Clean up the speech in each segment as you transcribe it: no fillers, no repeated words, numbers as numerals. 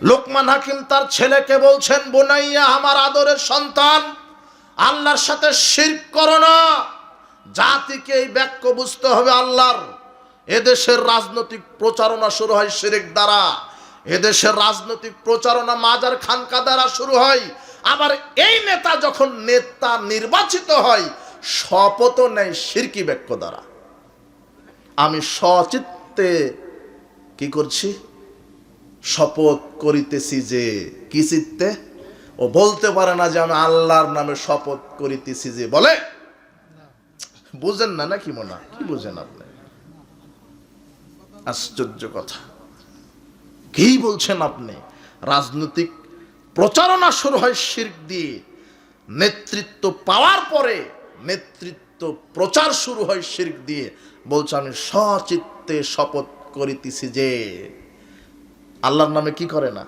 লোকমান হাকিম তার ছেলেকে বলছেন, বুনাইয়া, আমার আদরের সন্তান, আল্লাহর সাথে শিরক করো না। জাতিকে এই বাক্য বুঝতে হবে আল্লাহর। এদেশের রাজনৈতিক প্রচারণা শুরু হয় শিরক দ্বারা, এদেশের রাজনৈতিক প্রচারণা মাজার খানকা দ্বারা শুরু হয়। আবার এই নেতা যখন নেতা নির্বাচিত হয়, শপথও নেয় শিরকি বাক্য দ্বারা। আমি সচিত্তে কি করছি? শপথ করিতেছি যে, কি চিত্তে? ও বলতে পারে না যে আমি আল্লাহর নামে শপথ করিতেছি যে, বলে? বুঝেন না নাকি মনে? কি বুঝেন আপনি? আশ্চর্য কথা। কি বলছেন আপনি? রাজনৈতিক প্রচারণা শুরু হয় শিরক দিয়ে, নেতৃত্ব পাওয়ার পরে নেতৃত্ব প্রচার শুরু হয় শিরক দিয়ে। বলছে আমি সচিত্তে শপথ করিতেছি যে, আল্লাহর নামে কি করে না?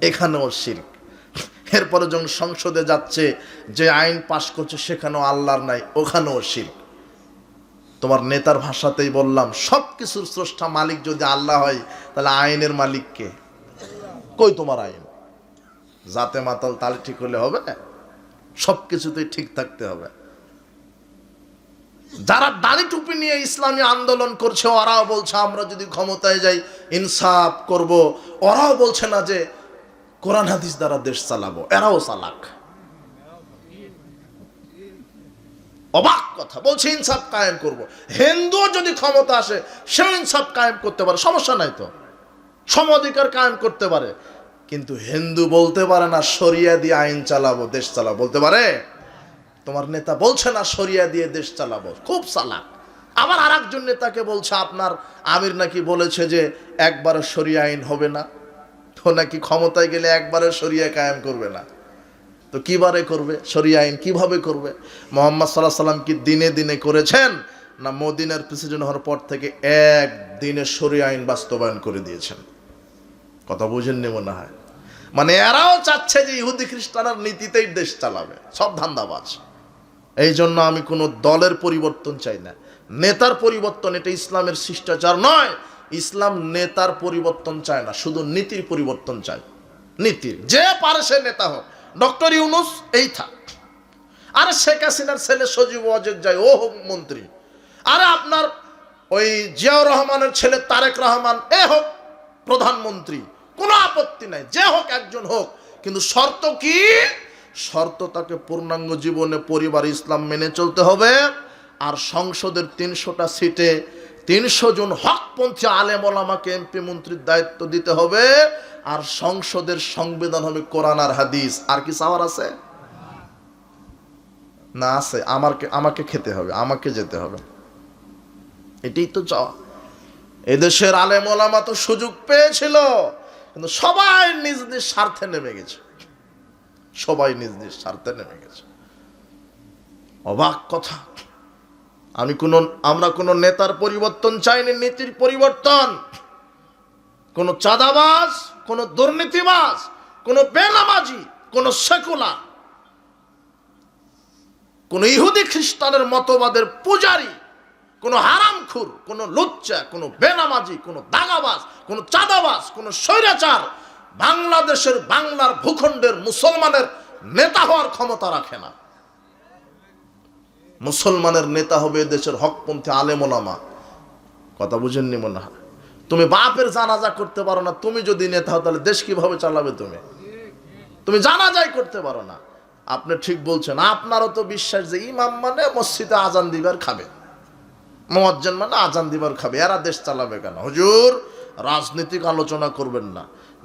এখানেও শিরক। এরপরে যখন সংসদে যাচ্ছে, যে আইন পাশ করছে সেখানেও আল্লাহর নাই, ওখানেও শিরক। তোমার নেতার ভাষাতেই বললাম, সবকিছুর স্রষ্টা মালিক যদি আল্লাহ হয়, তাহলে আইনের মালিক কে? কই তোমার আইন? জাতে মাতাল তালে ঠিক হলে হবে? সবকিছুতেই ঠিক থাকতে হবে। যারা দাড়ি টুপি নিয়ে ইসলামী আন্দোলন করছে, ওরাও বলছে আমরা যদি ক্ষমতায় যাই ইনসাফ করব। ওরাও বলছে না যে কোরআন হাদিস দ্বারা দেশ চালাবো। এরাও চালাক। অবাক কথা। বলছে ইনসাফ কায়েম করব। হিন্দু যদি ক্ষমতা আসে, সে ইনসাফ কায়েম করতে পারে, সমস্যা নাই তো, সম অধিকার কায়েম করতে পারে। কিন্তু হিন্দু বলতে পারে না শরিয়া দিয়ে আইন চালাবো, দেশ চালাবো। বলতে পারে? তোমার নেতা বলছে না শরিয়া দিয়ে দেশ চালাবো, খুব চালাক। আবার আরেকজন নেতাকে বলছে আপনার আমির নাকি বলেছে যে একবারে শরিয়া আইন হবে না, তো নাকি ক্ষমতায় গেলে একবারে শরিয়া কায়েম করবে না। তো কিবারে করবে শরিয়া আইন? কিভাবে করবে? মুহাম্মদ সাল্লাল্লাহু আলাইহি ওয়াসাল্লাম কি দিনে দিনে করেছেন, না মদিনার প্রেসিডেন্ট হওয়ার পর থেকে একদিনে শরিয়া আইন বাস্তবায়ন করে দিয়েছেন? কথা বুঝেননি মনে হয়। মানে এরাও চাচ্ছে যে ইহুদি খ্রিস্টানের নীতিতেই দেশ চালাবে। সব ধান্দাবাজ। এই জন্য আমি কোনো দলের পরিবর্তন চাই না, নেতার পরিবর্তন। এটা ইসলামের শিষ্টাচার নয়। ইসলাম নেতার পরিবর্তন চায় না, শুধু নীতির পরিবর্তন চায়। নীতির যে পারে সে নেতা হোক। ডক্টর ইউনূস এই থাক, আরে শেখ হাসিনার ছেলে সজীব ওয়াজেদ যায়, ও হোক মন্ত্রী। আরে আপনার ওই জিয়াউর রহমানের ছেলে তারেক রহমান এ হোক প্রধানমন্ত্রী, কোনো আপত্তি নাই, যে হোক একজন হোক। কিন্তু শর্ত কি? শর্ত তাকে পূর্ণাঙ্গ জীবনে পরিবার ইসলাম মেনে চলতে হবে। আর সংসদের ৩০০টা সিটে ৩০০ জন হকপন্থী আলেম ওলামাকে এমপি মন্ত্রীর দায়িত্ব দিতে হবে। আর সংসদের সংবিধান হবে কোরআন আর হাদিস। আর কি চাওয়ার আছে? না আছে। আমাকে খেতে হবে, আমাকে যেতে হবে, এটাই তো চাওয়া। এদেশের আলেম ওলামা তো সুযোগ পেয়েছিল, কিন্তু সবাই নিজ নিজ স্বার্থে নেমে গেছে। সবাই নিজ নিজ স্বার্থে নেমে গেছে। অবাক কথা। আমরা কোনো নেতার পরিবর্তন চাইনি, নীতির পরিবর্তন। কোন চাঁদাবাজ, কোন দুর্নীতিবাজ, কোন বেনামাজি, কোন সেকুলার, কোন ইহুদি খ্রিস্টানের মতবাদের পূজারী, কোন হারামখুর, কোন লুচ্চা, কোন বেনামাজি, কোন দাগাবাজ, কোন চাঁদাবাজ, কোন স্বৈরাচার বাংলাদেশের, বাংলার ভূখণ্ডের মুসলমানের নেতা হওয়ার ক্ষমতা রাখে না। মুসলমানের নেতা হবে দেশের হকপন্থী আলেম ওলামা। কথা বুঝেননি মনে হয়। তুমি বাপের জানাজা করতে পারো না, তুমি যদি নেতা হও তাহলে দেশ কিভাবে চালাবে? তুমি জানাজাই করতে পারো না। আপনি ঠিক বলছেন। আপনারও তো বিশ্বাস যে ইমাম মানে মসজিদে আজান দিবার খাবে, মুয়াজ্জিন মানে আজান দিবার খাবে, এরা দেশ চালাবে কেন? হুজুর, রাজনৈতিক আলোচনা করবেন না।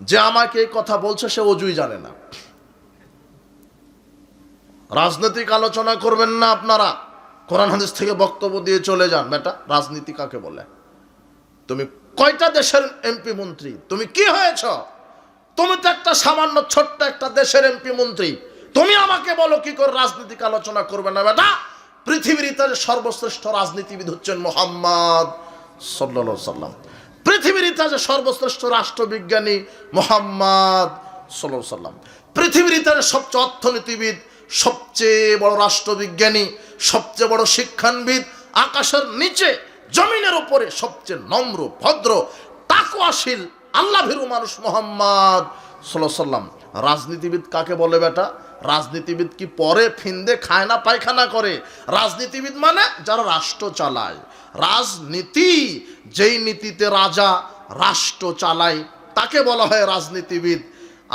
যে আমাকে এই কথা বলছে সে অজুই জানে না। রাজনৈতিক আলোচনা করবেন না আপনারা। কোরআন হাদিস থেকে বক্তব্য দিয়ে চলে যান। বেটা, রাজনীতি কাকে বলে? তুমি কয়টা দেশের এমপি মন্ত্রী? তুমি কি হয়েছ? তুমি তো একটা সামান্য ছোট্ট একটা দেশের এমপি মন্ত্রী। তুমি আমাকে বলো কি করে রাজনৈতিক আলোচনা করবে না? বেটা, পৃথিবীর ইতিহাসে সর্বশ্রেষ্ঠ রাজনীতিবিদ হচ্ছেন মুহাম্মদ সাল্লাল্লাহু আলাইহি সাল্লাম। পৃথিবীর ইতিহাসে সর্বশ্রেষ্ঠ রাষ্ট্রবিজ্ঞানী মুহাম্মদ সাল্লাল্লাহু আলাইহি সাল্লাম। পৃথিবীর ইতিহাসে সবচেয়ে অর্থনীতিবিদ, সবচেয়ে বড় রাষ্ট্রবিজ্ঞানী, সবচেয়ে বড় শিক্ষানবিদ, আকাশের নিচে জমিনের উপরে সবচেয়ে নম্র, ভদ্র, তাকওয়াশীল আল্লাহ ভীরু মানুষ মুহাম্মদ সাল্লাল্লাহু আলাইহি সাল্লাম। রাজনীতিবিদ কাকে বলে বেটা? রাজনীতিবিদ কি পরে ফিন্দে খায় না পায়খানা করে? রাজনীতিবিদ মানে যারা রাষ্ট্র চালায়। রাজনীতি, যেই নীতিতে রাজা রাষ্ট্র চালায় তাকে বলা হয় রাজনীতিবিদ।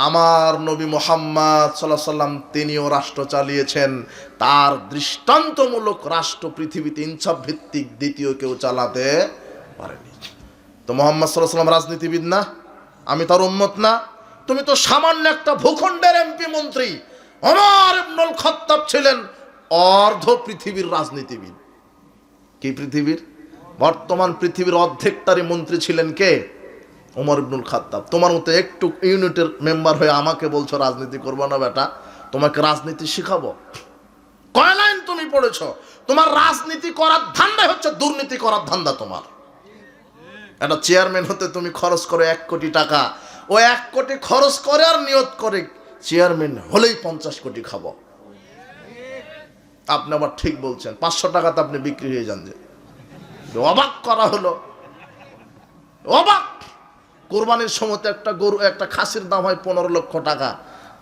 আমার নবী মুহাম্মদ সাল্লাল্লাহু আলাইহি সাল্লাম তিনিও রাষ্ট্র চালিয়েছেন। তার দৃষ্টান্তমূলক রাষ্ট্র পৃথিবীতে ইনসাফ ভিত্তিক দ্বিতীয় কেউ চালাতে পারেনি। তো মুহাম্মদ সাল্লাল্লাহু আলাইহি সাল্লাম রাজনীতিবিদ না? আমি তার উম্মত না? তুমি তো সামান্য একটা ভূখণ্ডের এমপি মন্ত্রী। ওমর ইবনুল খাত্তাব ছিলেন অর্ধ পৃথিবীর রাজনীতিবিদ। কি পৃথিবীর? বর্তমান পৃথিবীর অর্ধেকটারই মন্ত্রী ছিলেন কে? ওমর ইবনুল খাত্তাব। তোমার মতো একটু ইউনিটের মেম্বার হয়ে আমাকে বলছো রাজনীতি করবো না বেটা? তোমাকে রাজনীতি শিখাবো? কয় লাইন তুমি পড়েছো? তোমার রাজনীতি করার ধান্দাই হচ্ছে দুর্নীতি করার ধান্দা তোমার। একটা চেয়ারম্যান হতে তুমি খরচ করো 1 কোটি টাকা। ও 1 কোটি খরচ করে আর নিয়ত করে চেয়ারম্যান হলেই 50 কোটি খাবো। আপনি আবার ঠিক বলছেন, 500 টাকাতে আপনি বিক্রি হয়ে যান। যে অবাক করা হলো, অবাক। কোরবানির সময় একটা গরু, একটা খাসির দাম হয় 15 লক্ষ টাকা,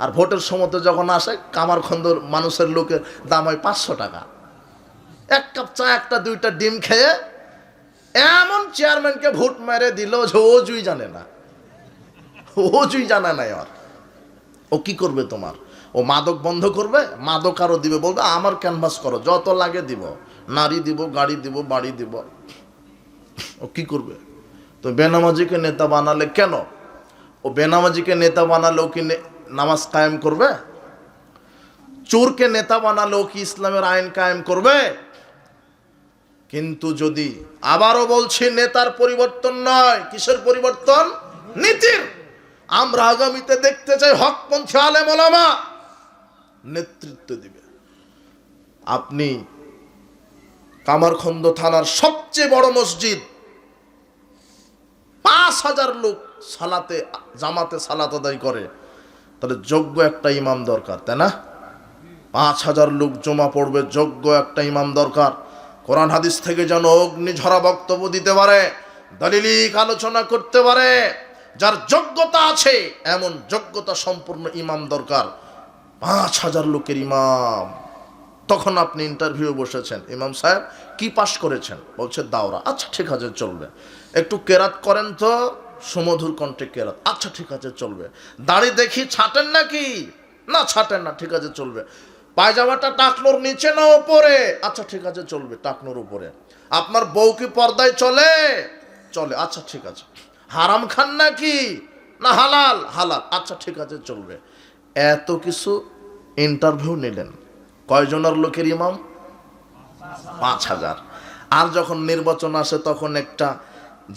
আর ভোটের সময় যখন আসে কামারখন্দর মানুষের লোকের দাম হয় 500 টাকা। 1 কাপ চা, 1-2টা ডিম খেয়ে এমন চেয়ারম্যানকে ভোট মেরে দিল যে ওজুই জানে না, ওজুই জানা নাই। আর ও কি করবে তোমার? ও মাদক বন্ধ করবে, মাদক আরো দিবে, বলবে আমার ক্যানভাস করো, যত লাগে দিব, নারী দিব, গাড়ি দিব, বাড়ি দিব। ও কি করবে? তো বেনামাজিকে নেতা বানালে কেন? ও বেনামাজিকে নেতা বানালেও কি নামাজ কায়েম করবে? চোরকে নেতা বানালেও কি ইসলামের আইন কায়েম করবে? কিন্তু যদি, আবারও বলছি, নেতার পরিবর্তন নয়, কিসের পরিবর্তন? নীতির। আমরা আগামীতে দেখতে চাই হকপন্থী আলেম ওলামা নেতৃত্ব দিবে। আপনি কামারখন্দ থানার সবচেয়ে বড় মসজিদ, 5000 লোক সালাতে জামাতে সালাত আদায় করে, তাহলে যোগ্য একটা ইমাম দরকার, তাই না? 5000 লোক জমা পড়বে, যোগ্য একটা ইমাম দরকার। কোরআন হাদিস থেকে যেন অগ্নিঝরা বক্তব্য দিতে পারে, দলিলিক আলোচনা করতে পারে, যার যোগ্যতা আছে এমন যোগ্যতা সম্পূর্ণ ইমাম দরকার। 5000 লোকের ইমাম। তখন আপনি ইন্টারভিউ বসেছেন, ইমাম সাহেব কি পাশ করেছেন? বলছে দাওরা। আচ্ছা ঠিক আছে, চলবে। একটু কেরাত করেন তো, সুমধুর কণ্ঠে কেরাত। আচ্ছা ঠিক আছে, চলবে। দাড়ি দেখি ছাটেন নাকি? না ছাটেন না, ঠিক আছে চলবে। পায়জামাটা টাকনোর নিচে না উপরে? আচ্ছা ঠিক আছে চলবে, টাকনোর উপরে। আপনার বউ কি পর্দায় চলে? চলে। আচ্ছা ঠিক আছে। হারাম খান নাকি? না হালাল। হালাল। আচ্ছা ঠিক আছে চলবে। এত কিছু ইন্টারভিউ নিলেন, কয়জনের লোকের ইমাম? 5000। আর যখন নির্বাচন আসে তখন একটা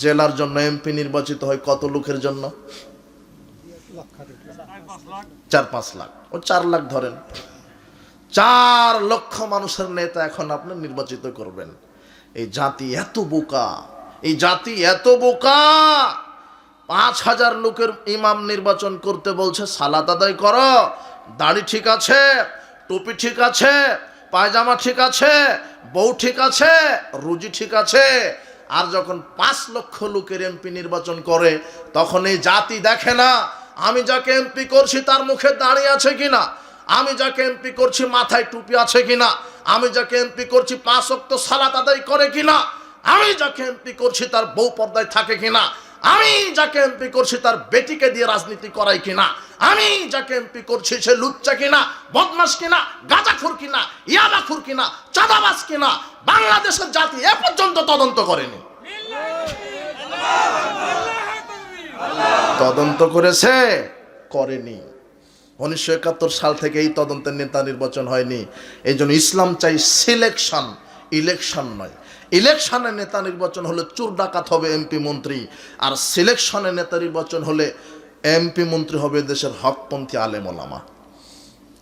জেলার জন্য এমপি নির্বাচিত হয় কত লোকের জন্য? 4-5 লাখ। ও 4 লাখ ধরেন। 4 লক্ষ মানুষের নেতা এখন আপনি নির্বাচিত করবেন। এই জাতি এত বোকা, এই জাতি এত বোকা। 5000 লোকের ইমাম নির্বাচন করতে বলছে, সালাত আদায় করো, দাড়ি ঠিক আছে, টুপি ঠিক আছে, পায়জামা ঠিক আছে, বউ ঠিক আছে, রুজি ঠিক আছে। আর যখন 5 লক্ষ লোকের এমপি নির্বাচন করে তখন এই জাতি দেখে না আমি যাকে এমপি করছি তার মুখে দাড়ি আছে কিনা, আমি যাকে এমপি করছি মাথায় টুপি আছে কিনা, আমি যাকে এমপি করছি 5 ওয়াক্ত সালাত আদায় করে কিনা, আমি যাকে এমপি করছি তার বউ পর্দায় থাকে কিনা, আমি যাকে এমপি করছি তার বেটিকে দিয়ে রাজনীতি করাই কিনা, আমি যাকে এমপি করছি সে লুচ্চা কিনা, বদমাশ কিনা, গাঁজাখোর কিনা, ইয়াবাখোর কিনা, চাঁদাবাজ কিনা, বাংলাদেশের জাতি এ পর্যন্ত তদন্ত করেনি। তদন্ত করেছে? করেনি। 1971 সাল থেকে এই তদন্তের নেতা নির্বাচন হয়নি। এই জন্য ইসলাম চাই সিলেকশন, ইলেকশন নয়। ইলেকশনের নেতা নির্বাচন হলে চোর ডাকাত হবে এমপি মন্ত্রী, আর সিলেকশনের নেতা নির্বাচন হলে এমপি মন্ত্রী হবে দেশের হকপন্থী আলেম ওলামা।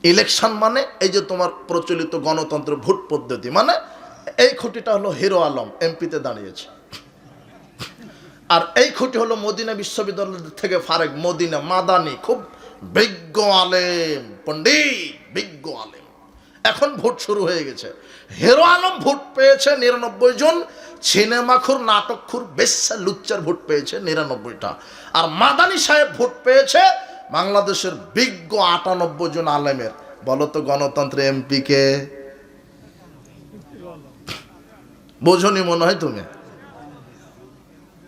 ইলেকশন মানে এই যে তোমার প্রচলিত গণতন্ত্র ভোট পদ্ধতি, মানে এই খুঁটিটা হলো হিরো আলম এমপিতে দাঁড়িয়েছে, আর এই খুঁটি হলো মদিনা বিশ্ববিদ্যালয় থেকে ফারেক, মদিনা মাদানি, খুব বিজ্ঞ আলেম, পণ্ডিত, বিজ্ঞ আলেম। এখন ভোট শুরু হয়ে গেছে। হিরো আলম ভোট পেয়েছে 99 জন, সিনেমাখুর, নাটকখুর, বেশ্যা, লুচ্চার ভোট পেয়েছে 99টা। আর মাদানী সাহেব ভোট পেয়েছে বাংলাদেশের বিজ্ঞ 98 জন আলেমের। বলো তো গণতন্ত্রে এমপি কে? বোঝনি মনে হয় তুমি।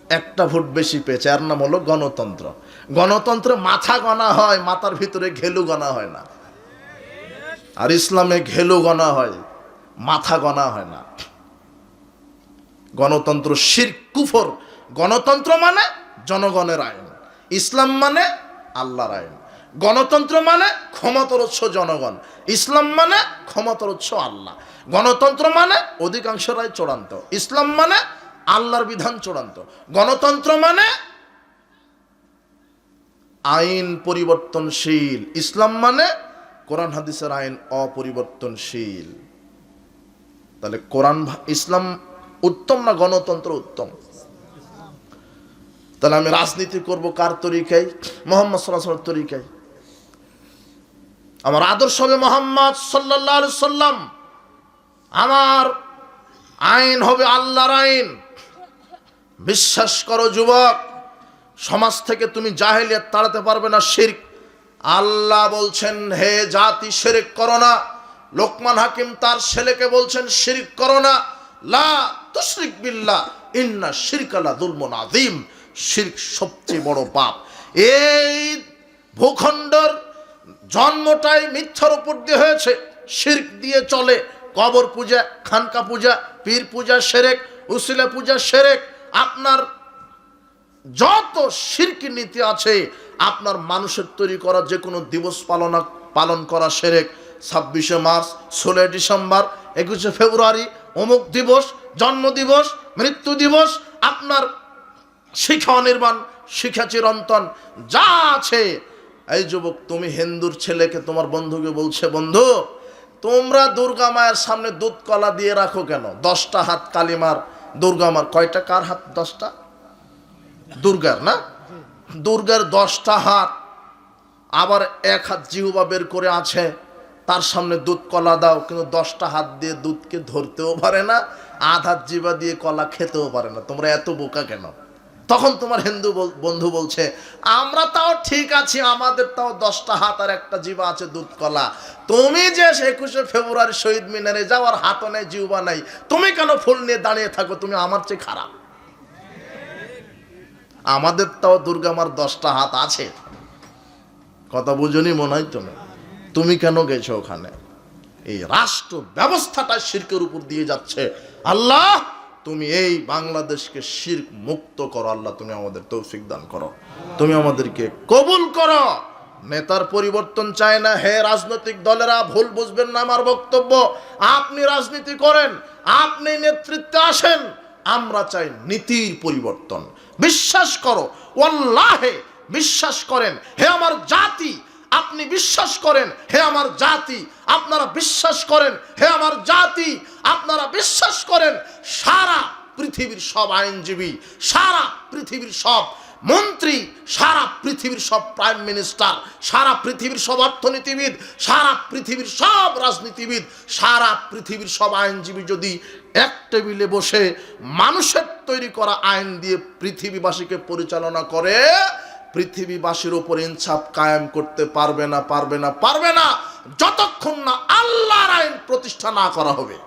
একটা ভোট বেশি পেয়েছে, এর নাম হলো গণতন্ত্র। গণতন্ত্রে মাথা গণা হয়, মাথার ভিতরে ঘেলু গণা হয় না। আর ইসলামে ঘেলু গণা হয়, মাথা গণা হয় না। গণতন্ত্র শিরক, কুফর। গণতন্ত্র মানে জনগণের আইন, ইসলাম মানে আল্লাহর আইন। গণতন্ত্র মানে ক্ষমতার উৎস জনগণ, ইসলাম মানে ক্ষমতার উৎস আল্লাহ। গণতন্ত্র মানে অধিকাংশ রায় চূড়ান্ত, ইসলাম মানে আল্লাহর বিধান চূড়ান্ত। গণতন্ত্র মানে আইন পরিবর্তনশীল, ইসলাম মানে কোরআন হাদিসের আইন অপরিবর্তনশীল। তাহলে কোরআন ইসলাম উত্তম না গণতন্ত্র উত্তম? তাহলে আমি রাজনীতি করব কার তরিকায়? মুহাম্মদ সাল্লাল্লাহু আলাইহি ওয়াসাল্লামের তরিকায়। আমার আদর্শ হবে মুহাম্মদ সাল্লাল্লাহু আলাইহি সাল্লাম। আমার আইন হবে আল্লাহর আইন। বিশ্বাস করো যুবক, সমাজ থেকে তুমি জাহেলিয়াত তাড়াতে পারবে না, শিরক। আল্লাহ বলছেন হে জাতি শিরক করো না। লোকমান হাকিম তার ছেলেকে বলছেন শিরক করো না। লা তুশরিক বিল্লাহ ইন্না শিরকা লাযুলমুন আযীম। শিরক সবচেয়ে বড় পাপ। এই ভূখণ্ডের জন্মটাই মিথ্যার উপর দিয়ে হয়েছে, শিরক দিয়ে চলে। কবর পূজা, খানকা পূজা, পীর পূজা শিরক, উসিলা পূজা শিরক। আপনার যত শিরকি নীতি আছে, আপনার মানুষের তৈরি করা যে কোনো দিবস পালন করা শিরক। 26শে মার্চ, 16 ডিসেম্বর, 21শে ফেব্রুয়ারি, অমুক দিবস, জন্ম দিবস, মৃত্যু দিবস, আপনার শিখা অনির্বাণ, শিখা চিরন্তন যা আছে। এই যুবক, তুমি হিন্দুর ছেলেকে, তোমার বন্ধুকে বলছে, বন্ধু তোমরা দুর্গা মায়ের সামনে দুধ কলা দিয়ে রাখো কেন? 10টা হাত কালিমার দুর্গা মার। কয়টা? কার হাত? 10টা? দুর্গার না? দুর্গার 10টা হাত, আবার এক হাত জিহ্বা বের করে আছে, তার সামনে দুধ কলা দাও, কিন্তু 10টা হাত দিয়ে দুধকে ধরতেও পারে না, আধ হাত জিহ্বা দিয়ে কলা খেতেও পারে না। তোমরা এত বোকা কেন? তখন তোমার হিন্দু বন্ধু বলছে, আমরা তাও ঠিক আছি, আমাদের তাও 10টা হাত আর একটা জিহ্বা আছে, দুধ কলা। তুমি যে 21শে ফেব্রুয়ারি শহীদ মিনারে যাও, আর হাতও নেই, জিহ্বা নাই, তুমি কেন ফুল নিয়ে দাঁড়িয়ে থাকো? তুমি আমার চেয়ে খারাপ। আমাদের তাও দুর্গা মার 10টা হাত আছে। কথা বুঝনি মনে হয় তুমি? তুমি কেন গেছো ওখানে? এই রাষ্ট্র ব্যবস্থাটা শিরকের উপর দিয়ে যাচ্ছে। আল্লাহ তুমি এই বাংলাদেশকে শিরক মুক্ত করো। আল্লাহ তুমি আমাদের তৌফিক দান করো, তুমি আমাদেরকে কবুল করো। নেতার পরিবর্তন চায় না। হে রাজনৈতিক দলেরা, ভুল বুঝবেন না আমার বক্তব্য। আপনি রাজনীতি করেন, আপনি নেতৃত্বে আসেন, আমরা চাই নীতির পরিবর্তন। বিশ্বাস করো, ওয়াল্লাহে বিশ্বাস করেন। হে আমার জাতি, আপনি বিশ্বাস করেন। হে আমার জাতি, আপনারা বিশ্বাস করেন। হে আমার জাতি, আপনারা বিশ্বাস করেন। সারা পৃথিবীর সব আইনজীবী, সারা পৃথিবীর সব মন্ত্রী, সারা পৃথিবীর সব প্রাইম মিনিস্টার, সারা পৃথিবীর সব অর্থনীতিবিদ, সারা পৃথিবীর সব রাজনীতিবিদ, সারা পৃথিবীর সব আইনজীবী যদি এক টেবিলে বসে মানুষের তৈরি করা আইন দিয়ে পৃথিবীবাসীকে পরিচালনা করে, পৃথিবীবাসীর উপর ইনসাফ কায়েম করতে পারবে না, পারবে না, পারবে না, যতক্ষণ না আল্লাহর আইন প্রতিষ্ঠা না করা হবে।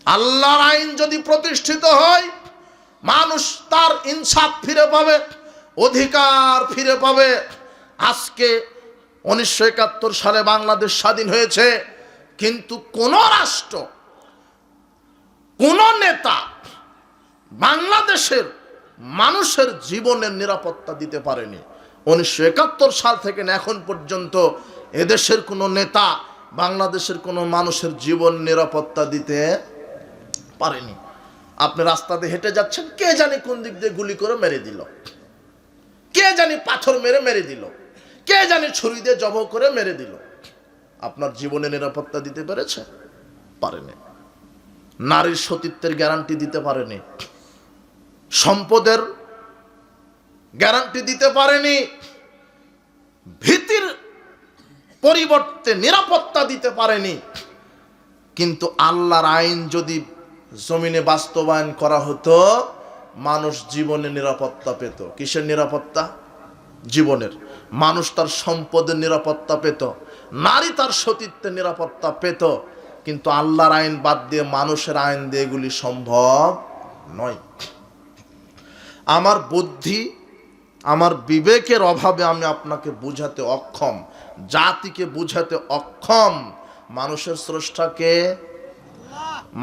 আল্লাহর আইন যদি প্রতিষ্ঠিত হয়, মানুষ তার ইনসাফ ফিরে পাবে, অধিকার ফিরে পাবে। আজকে 1971 সালে বাংলাদেশ স্বাধীন হয়েছে, কিন্তু কোন রাষ্ট্র, কোন নেতা বাংলাদেশের মানুষের জীবনের নিরাপত্তা দিতে পারেনি। 1971 সাল থেকে এখন পর্যন্ত এদেশের কোনো নেতা বাংলাদেশের কোনো মানুষের জীবন নিরাপত্তা দিতে পারেনি। আপনি রাস্তা দিয়ে হেঁটে যাচ্ছেন, কে জানি কোন দিক দিয়ে গুলি করে মেরে দিল, কে জানি পাথর মেরে দিল, কে জানি ছুরি দিয়ে জবাই করে মেরে দিল। আপনার জীবনে নিরাপত্তা দিতে পেরেছে? পারেনি। নারীর সতীত্বের গ্যারান্টি দিতে পারেনি, সম্পদের গ্যারান্টি দিতে পারেনি, ভীতির পরিবর্তে নিরাপত্তা দিতে পারেনি। কিন্তু আল্লাহর আইন যদি জমিনে বাস্তবায়ন করা হতো, মানুষ জীবনে নিরাপত্তা পেত। কিসের নিরাপত্তা? জীবনের। মানুষ তার সম্পদের নিরাপত্তা পেত, নারী তার সতীত্বের নিরাপত্তা পেত। কিন্তু আল্লাহর আইন বাদ দিয়ে মানুষের আইন দিয়ে এগুলি সম্ভব নয়। আমার বুদ্ধি, আমার বিবেকের অভাবে আমি আপনাকে বুঝাতে অক্ষম, জাতিকে বুঝাতে অক্ষম। মানুষের স্রষ্টাকে,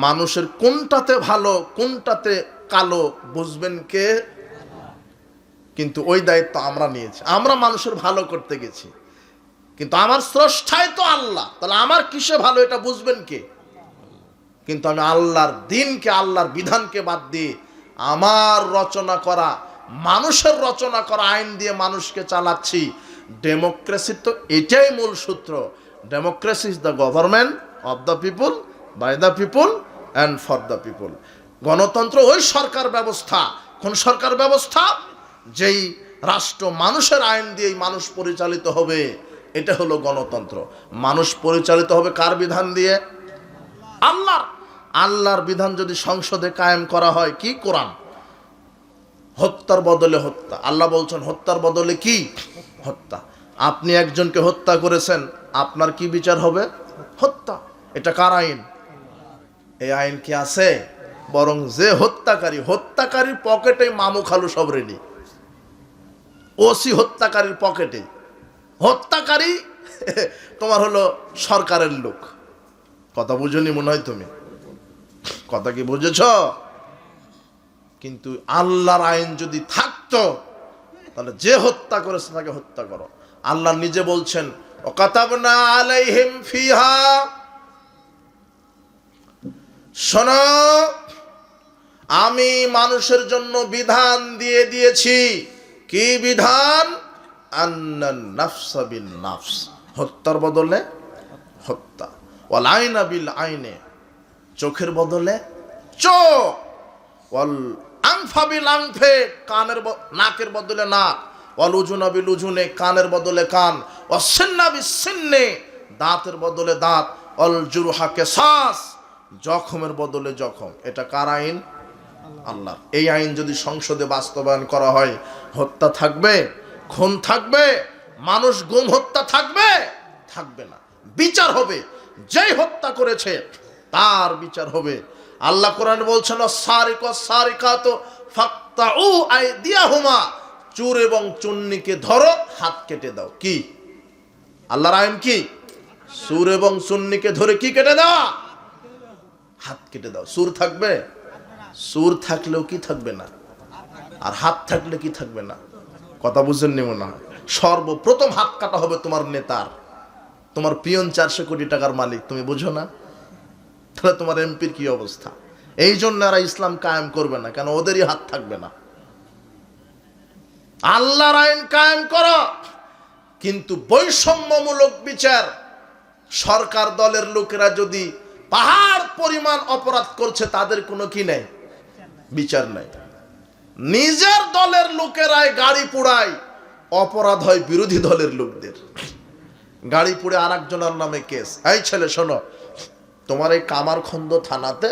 মানুষের কোনটাতে ভালো কোনটাতে কালো বুঝবেন কে? কিন্তু ওই দায়িত্ব আমরা নিয়েছি। আমরা মানুষের ভালো করতে গেছি, কিন্তু আমার স্রষ্টাই তো আল্লাহ, তাহলে আমার কিসে ভালো এটা বুঝবেন কে? কিন্তু আমি আল্লাহর দিনকে, আল্লাহর বিধানকে বাদ দিয়ে আমার রচনা করা, মানুষের রচনা করা আইন দিয়ে মানুষকে চালাচ্ছি। ডেমোক্রেসির তো এটাই মূল সূত্র। Democracy is the government of the people, by the people and for the people. গণতন্ত্র ওই সরকার ব্যবস্থা। কোন সরকার ব্যবস্থা? যেই রাষ্ট্র মানুষের আইন দিয়েই মানুষ পরিচালিত হবে, এটা হলো গণতন্ত্র। মানুষ পরিচালিত হবে কার বিধান দিয়ে? আল্লাহর। আল্লাহর বিধান যদি সংসদে কায়েম করা হয়, কি? কোরআন। হত্যার বদলে হত্যা। আল্লাহ বলছেন হত্যার বদলে কি? হত্যা। আপনি একজনকে হত্যা করেছেন, আপনার কি বিচার হবে? হত্যা। এটা কার আইন? এই আইন কি আছে? বরং যে হত্যাকারী, হত্যাকারীর পকেটে মামু খালু সব রেডি। ওসি হত্যাকারীর পকেটে। হত্যাকারী তোমার হলো সরকারের লোক। কথা বুঝনি মনে হয় তুমি? কথা কি বুঝেছ? কিন্তু আল্লাহর আইন যদি থাকতো, তাহলে যে হত্যা করেছে তাকে হত্যা করো। আল্লাহ নিজে বলছেন ওয়াকাতাবনা আলাইহিম ফিহা, শোনো আমি মানুষের জন্য বিধান দিয়ে দিয়েছি। কি বিধান? আন্নান নাফসা বিন নাফস, হত্যার বদলে হত্যা। ওয়াল আইনা বিল আইনে, চোখের বদলে চোখ। ওয়াল আনফা বিল আনফে, কানের নাকের বদলে নাক। ওয়াল উজুনা বিল উজুনে, কানের বদলে কান। ওয়াস সিন্না বিস সিন্নে, দাঁতের বদলে দাঁত। ওয়াল জুরহা কিসাস, জখমের বদলে জখম। এটা কার আইন? আল্লাহ। এই আইন যদি সংসদে বাস্তবায়ন করা হয়, হত্যা থাকবে? খুন থাকবে? মানুষ গুম হত্যা থাকবে? থাকবে না। বিচার হবে, যেই হত্যা করেছে তার বিচার হবে। আল্লাহ কোরআন বলছেন সারিক সারিকাত ফাকতাউ আইদিয়াহুমা, চোর এবং চুন্নিকে ধরো, হাত কেটে দাও। কি? আল্লাহর আইন কি? চোর এবং চুন্নিকে ধরে কি কেটে দেওয়া? হাত কেটে দাও। চোর থাকবে? চোর থাকলেও কি থাকবে না? আর হাত থাকলে কি থাকবে না? কথা বুঝেননি মনে হয়? সর্বপ্রথম হাত কাটা হবে তোমার নেতার। তোমার পিয়ন 400 কোটি টাকার মালিক, তুমি বুঝো না? তাহলে তোমার এমপির কি অবস্থা? এই জন্য এরা ইসলাম কায়েম করবে না, কেন ওদেরই হাত থাকবে না। আল্লাহর আইন কায়েম করো, কিন্তু বৈষম্যমূলক বিচার। সরকার দলের লোকেরা যদি পাহাড় পরিমাণ অপরাধ করছে, তাদের কোনো কি নেই? বিচার নাই। নিজের দলের লোকেরাই গাড়ি পোড়ায়, অপরাধ হয় বিরোধী দলের লোকদের। গাড়ি পুড়ে আর একজনের নামে কেস। এই ছেলে শোনো, তোমার এই কামারখন্দ থানাতে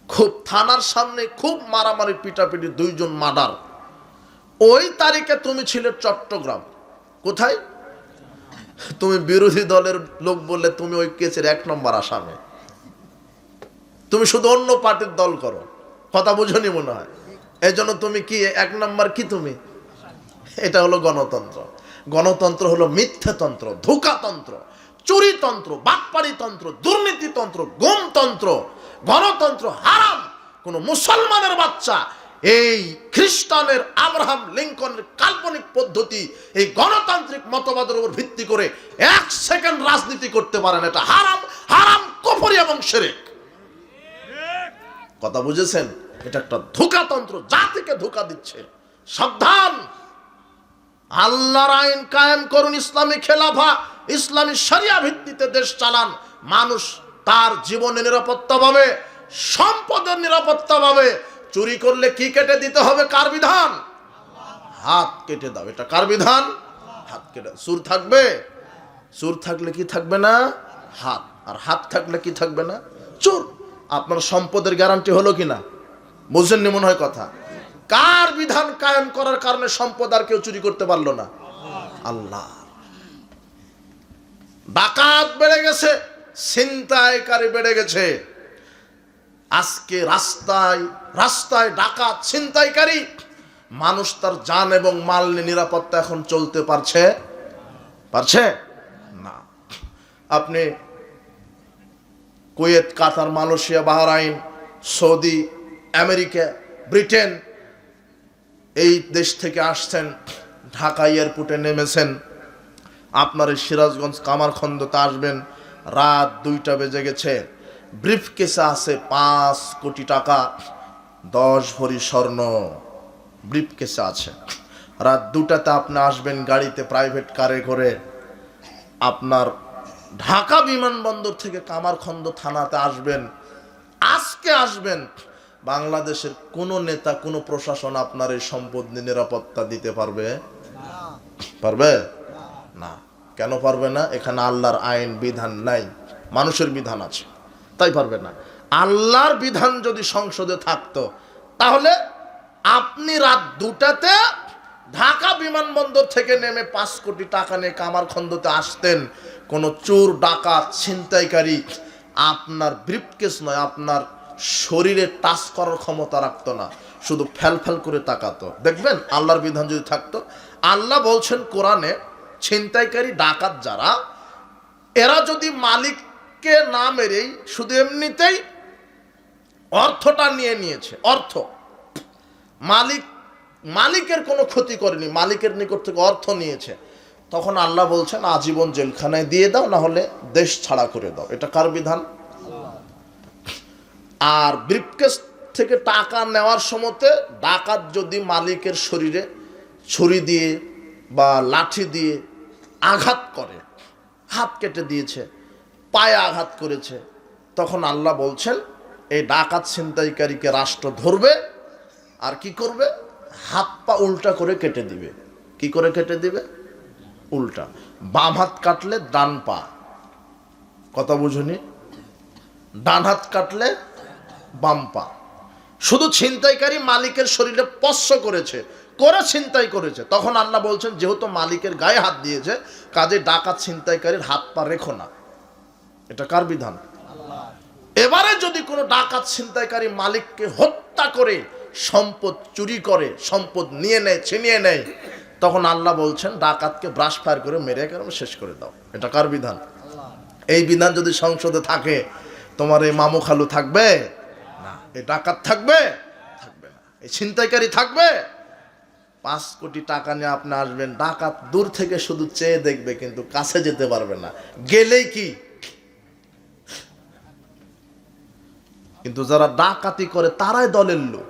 খুব, থানার সামনে খুব মারামারি পিটাপিটি, 2 জন মার্ডার। ওই তারিখে তুমি ছিলে চট্টগ্রাম। কোথায়? তুমি বিরোধী দলের লোক বললে তুমি ওই কেসের 1 নম্বর আসামি। তুমি শুধু অন্য পার্টির দল করো। কথা বুঝনি মনে হয়? এই জন্য তুমি কি 1 নম্বর? কি তুমি? এটা হলো গণতন্ত্র। গণতন্ত্র হলো মিথ্যাতন্ত্র, ধোঁকাতন্ত্র, চুরিতন্ত্র, বাটপাড়িতন্ত্র, দুর্নীতিতন্ত্র, গুমতন্ত্র। গণতন্ত্র হারাম। কোন মুসলমানের বাচ্চা এই খ্রিস্টানের আব্রাহাম লিঙ্কনের কাল্পনিক পদ্ধতি, এই গণতান্ত্রিক মতবাদের উপর ভিত্তি করে 1 সেকেন্ড রাজনীতি করতে পারে না। এটা হারাম, হারাম, কুফরি এবং শিরক। কথা বুঝেছেন? এটা একটা ধোঁকাতন্ত্র, জাতিকে ধোঁকা দিচ্ছে। সাবধান। আল্লাহর আইন কায়েম করুন, ইসলামী খেলাফা, ইসলামী শরিয়া ভিত্তিতে দেশ চালান। মানুষ তার জীবনে নিরাপত্তা পাবে, সম্পদের নিরাপত্তা পাবে। চুরি করলে কি কেটে দিতে হবে? কার বিধান? হাত কেটে দাও। এটা কার বিধান? হাত কেটে। সুর থাকবে? সুর থাকলে কি থাকবে না? হাত। আর হাত থাকলে কি থাকবে না? চোর। আপনার সম্পদের গ্যারান্টি হলো কিনা? বুঝছেন মনে হয় কথা। কার বিধান কায়েম করার কারণে সম্পদ আর কেউ চুরি করতে পারলো না? আল্লাহ। ডাকাত বেড়ে গেছে, ছিনতাইকারী বেড়ে গেছে। আজকে রাস্তায় রাস্তায় ডাকাত, ছিনতাইকারী, মানুষ তার জান এবং মাল নিয়ে নিরাপত্তা এখন চলতে পারছে না। আপনি Kuwait, Qatar, Malaysia, Bahrain, Saudi, America, Britain, এই দেশ থেকে আসছেন, ঢাকা এয়ারপোর্টে নেমেছেন, আপনার এই সিরাজগঞ্জ কামারখন্দতে আসবেন, রাত 2টা বেজে গেছে, ব্রিফকেসে আছে 5 কোটি টাকা, 10 ভরি স্বর্ণ ব্রিফকেসে আছে। রাত 2টাতে আপনি আসবেন গাড়িতে, প্রাইভেট কারে করে, আপনার ঢাকা বিমানবন্দর থেকে কামারখন্দ থানাতে আসবেন। আজকে আসবেন, বাংলাদেশের কোন নেতা, কোন প্রশাসন আপনার এই সম্পদ নিরাপত্তা দিতে পারবে না। কেন পারবে না? এখানে আল্লাহর আইন বিধান নাই, মানুষের বিধান আছে, তাই পারবে না। আল্লাহর বিধান যদি সংসদে থাকতো, তাহলে আপনি রাত 2টাতে ঢাকা বিমানবন্দর থেকে নেমে 5 কোটি টাকা নিয়ে কামারখন্দতে আসতেন, কোন চোর, ডাকাত, ছিনতাইকারী আপনার ব্রিফকেস নয়, আপনার শরীরে টাচ করার ক্ষমতা রাখতো না, শুধু ফেল ফেল করে তাকাতো। দেখবেন আল্লাহর বিধান যদি থাকতো। আল্লাহ বলছেন কোরআনে, ছিনতাইকারী, ডাকাত যারা, এরা যদি মালিককে না মেরেই শুধু এমনিতেই অর্থটা নিয়েছে, অর্থ, মালিকের কোনো ক্ষতি করেনি, মালিকের নিকট থেকে অর্থ নিয়েছে, তখন আল্লাহ বলছেন আজীবন জেলখানায় দিয়ে দাও, না হলে দেশ ছাড়া করে দাও। এটা কার বিধান? আর ব্রিফকেস থেকে টাকা নেওয়ার সময়তে ডাকাত যদি মালিকের শরীরে ছুরি দিয়ে বা লাঠি দিয়ে আঘাত করে, হাত কেটে দিয়েছে, পায়ে আঘাত করেছে, তখন আল্লাহ বলছেন এই ডাকাত ছিনতাইকারীকে রাষ্ট্র ধরবে, আর কি করবে? হাত পা উল্টা করে কেটে দিবে। কি করে কেটে দিবে? উল্টা। বাম হাত কাটলে ডান পা, কথা বুঝুনি? ডান হাত কাটলে বাম পা। শুধু ছিনতাইকারী মালিকের শরীরে স্পর্শ করেছে, ছিনতাই করেছে, তখন আল্লাহ বলছেন যেহেতু মালিকের গায়ে হাত দিয়েছে, কাজে ডাকাত ছিনতাইকারীর হাত পা রেখো না। এটা কার বিধান? এবারে যদি কোনো ডাকাত ছিনতাইকারী মালিককে হত্যা করে, সম্পদ চুরি করে, সম্পদ নিয়ে নেয়, ছিনিয়ে নেয়, তখন আল্লাহ বলছেন ডাকাতকে ব্রাশ ফায়ার করে মেরে শেষ করে দাও। এটা কার বিধান? এই বিধান যদি সংসদে থাকে, তোমার এই মামু খালু থাকবে না, এই ডাকাত থাকবে না, এই ছিনতাইকারী থাকবে। 5 কোটি টাকা নিয়ে আপনি আসবেন, ডাকাত দূর থেকে শুধু চেয়ে দেখবে, কিন্তু কাছে যেতে পারবে না, গেলেই কি। কিন্তু যারা ডাকাতি করে তারাই দলের লোক,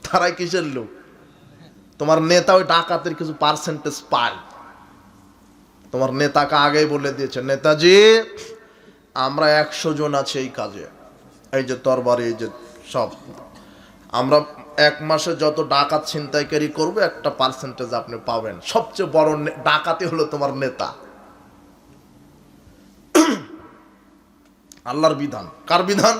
তারাই কিসের লোক? তোমার নেতা ওই ডাকাতের কিছু পার্সেন্টেজ পায়। তোমার নেতাকে আগেই বলে দিয়েছে, নেতাজি আমরা 100 জন আছি এই কাজে, এই যে তরবারি, এই যে সব, আমরা 1 মাসে যত ডাকাত ছিনতাইকারী করবে একটা পার্সেন্টেজ আপনি পাবেন। সবচেয়ে বড় ডাকাতি হলো তোমার নেতা। আল্লাহর বিধান। কার বিধান?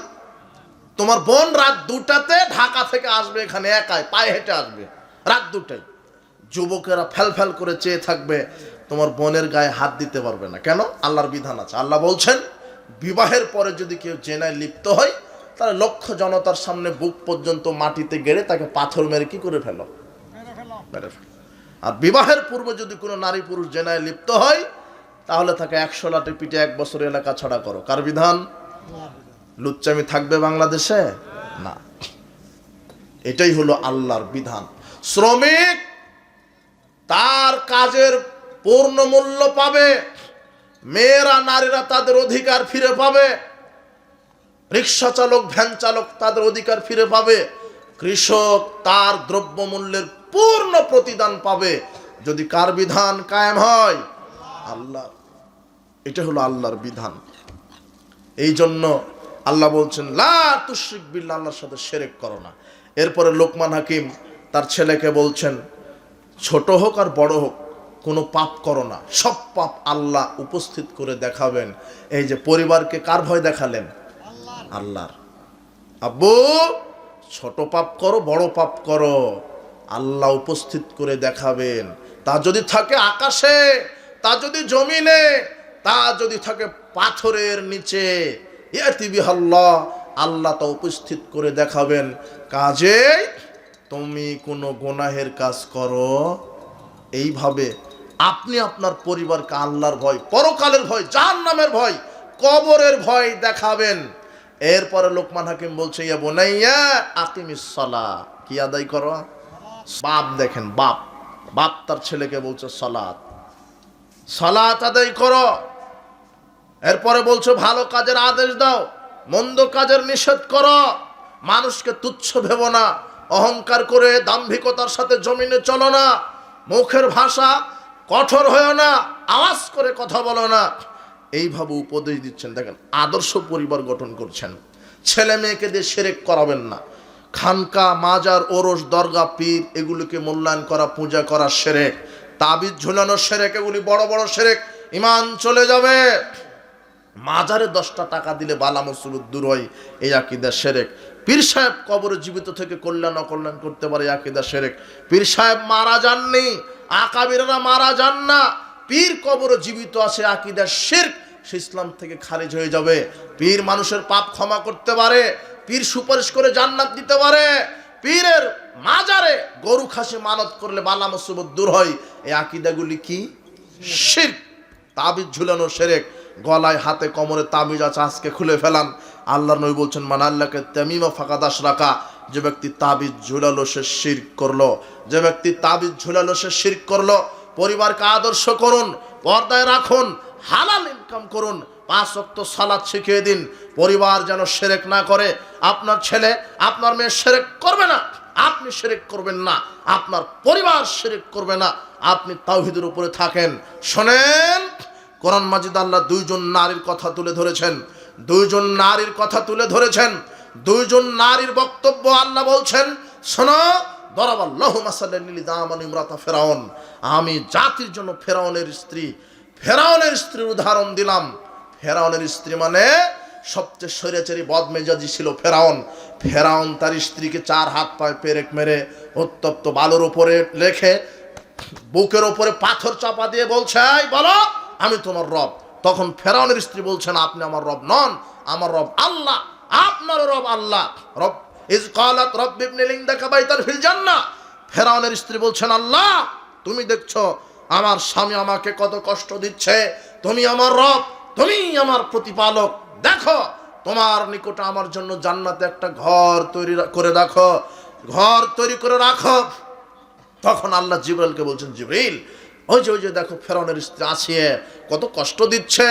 তোমার বোন রাত 2টাতে ঢাকা থেকে আসবে, এখানে একাই পায়ে হেঁটে আসবে, রাত 2টায়। যুবকেরা ফেল ফেল করে চেয়ে থাকবে, তোমার বোনের গায়ে হাত দিতে পারবে না। কেন? আল্লাহর বিধান আছে। আল্লাহ বলছেন বিবাহের পরে যদি কেউ জেনায় লিপ্ত হয়, তাহলে লক্ষ জনতার সামনে বুক পর্যন্ত মাটিতে গেড়ে তাকে পাথর মেরে কি করে ফেলো? মেরে ফেলো। আর বিবাহের পূর্বে যদি কোনো নারী পুরুষ জেনায় লিপ্ত হয়, তাহলে তাকে 100 লাঠি পিটে 1 বছর এলাকা ছাড়া করো। কার বিধান? লুচ্চামি থাকবে বাংলাদেশে? না, এটাই হলো আল্লাহর বিধান। শ্রমিক তার কাজের পূর্ণ মূল্য পাবে, মেয়েরা, নারীরা তাদের অধিকার ফিরে পাবে, রিক্সা চালক, ভ্যান চালক তাদের অধিকার ফিরে পাবে, কৃষক তার দ্রব্যমূল্যের পূর্ণ প্রতিদান পাবে, যদি কার বিধান কায়েম হয়? আল্লাহ। এটা হলো আল্লাহর বিধান। এই জন্য আল্লাহ বলছেন লা তুশরিক বিল্লাহ, আল্লাহর সাথে শিরক করো না। এরপরে লোকমান হাকিম তার ছেলেকে বলছেন, ছোট হোক আর বড় হোক কোনো পাপ করো না, সব পাপ আল্লাহ উপস্থিত করে দেখাবেন। এই যে পরিবারকে কার ভয় দেখালেন? আল্লাহর। আব্বু ছোট পাপ করো বড় পাপ করো, আল্লাহ উপস্থিত করে দেখাবেন। তা যদি থাকে আকাশে, তা যদি জমিনে, তা যদি থাকে পাথরের নিচে, ইয়াতি বিহাল্লাহ, আল্লাহ তা উপস্থিত করে দেখাবেন। কাজেই তুমি কোনো গুনাহের কাজ করো, এইভাবে আপনি আপনার পরিবারকে আল্লাহর ভয়, পরকালের ভয়, জাহান্নামের ভয়, কবরের ভয় দেখাবেন। এরপরে লোকমান হাকিম বলছে, ইয়া বুনাইয়া আকিমিস সালাহ, কি আদায় করো? বাপ দেখেন, বাপ তার ছেলেকে বলছে সালাত আদায় করো। এরপরে বলছে ভালো কাজের আদেশ দাও, মন্দ কাজের নিষেধ করো। মানুষকে তুচ্ছ ভেবো না, অহংকার করে দাম্ভিকতার সাথে জমিনে চলো না, মুখের ভাষা কঠোর হয়েও না, আওয়াজ করে কথা বলো না। এইভাবে উপদেশ দিচ্ছেন। দেখেন, আদর্শ পরিবার গঠন করছেন। ছেলে মেয়েকে দিয়ে শিরক করাবেন না। খানকা, মাজার, ওরস, দরগা, পীর এগুলিকে মূল্যায়ন করা, পূজা করা শিরক। তাবিজ ঝুলানো শিরক, এগুলি বড় বড় শিরক, ঈমান চলে যাবে। মাজারে 10টা টাকা দিলে বালা মুসিবত দূর হয়, এই আকীদা শিরক। পীর সাহেব কবরে জীবিত থেকে কল্যাণ অকল্যাণ করতে পারে, আকীদা শিরক। পীর সাহেব মারা যাননি, আকাবিররা মারা যান না, পীর কবরে জীবিত আছে, আকীদা শিরক, সে ইসলাম থেকে খারিজ হয়ে যাবে। পীর মানুষের পাপ ক্ষমা করতে পারে, পীর সুপারিশ করে জান্নাত দিতে পারে, পীরের মাজারে গরু খাসি মানত করলে বালা মুসিবত দূর হয়। এই আকীদাগুলি কি? শিরক। তাবিজ ঝুলানো শিরক। গলায়, হাতে, কোমরে তাবিজ আছে, আজকে খুলে ফেলান। আল্লাহর নবী বলছেন, মান আল্লাহকে তামিমা ফাকাদ আশরাকা, যে ব্যক্তি তাবিজ ঝুলালো সে শিরক করলো। যে ব্যক্তি তাবিজ ঝুলালো সে শিরক করলো। পরিবারকে আদর্শ করুন, পর্দায় রাখুন, হালাল ইনকাম করুন, 5 ওয়াক্ত সালাত শিখিয়ে দিন। পরিবার যেন শিরক না করে। আপনার ছেলে, আপনার মেয়ে শিরক করবে না, আপনি শিরক করবেন না, আপনার পরিবার শিরক করবে না, আপনি তাওহীদের উপরে থাকেন। শোনেন, কোরআন মাজিদ আল্লাহ 2 জন নারীর কথা তুলে ধরেছেন। 2 জন নারীর কথা তুলে ধরেছেন। 2 জন নারীর বক্তব্য আল্লাহ বলছেন, শোনো, দরাবাল্লাহু মাসালান লিল আমানি ইমরাতা ফিরাউন, আমি জাতির জন্য ফেরাউনের স্ত্রীর উদাহরণ দিলাম। ফেরাউনের স্ত্রী মানে সবচেয়ে স্বৈরাচারী বদমেজাজি ছিল ফেরাউন তার স্ত্রীকে 4 হাত পায়ে পেরেক মেরে উত্তপ্ত বালুর উপরে রেখে বুকের উপরে পাথর চাপা দিয়ে বলছে, এই বলো আমি তোমার রব। তখন ফেরাউনের স্ত্রী বলছেন, আপনি আমার রব নন, আমার রব আল্লাহ। আপনার রব আল্লাহ। রব is ক্বালাত Rabbi Ibni Li ইনদাকা বাইতান feel জান্নাহ। ফেরাউনের স্ত্রী বলছেন, আল্লাহ তুমি দেখছো আমার স্বামী আমাকে কত কষ্ট দিচ্ছে, তুমি আমার রব, তুমি আমার প্রতিপালক, দেখো তোমার নিকটে আমার জন্য জান্নাতে একটা ঘর তৈরি করে রাখো। তখন আল্লাহ জিবরাইলকে বলছেন, জিবরিল ওই যে দেখো ফেরাউনের স্ত্রী আসিয়ে কত কষ্ট দিচ্ছে,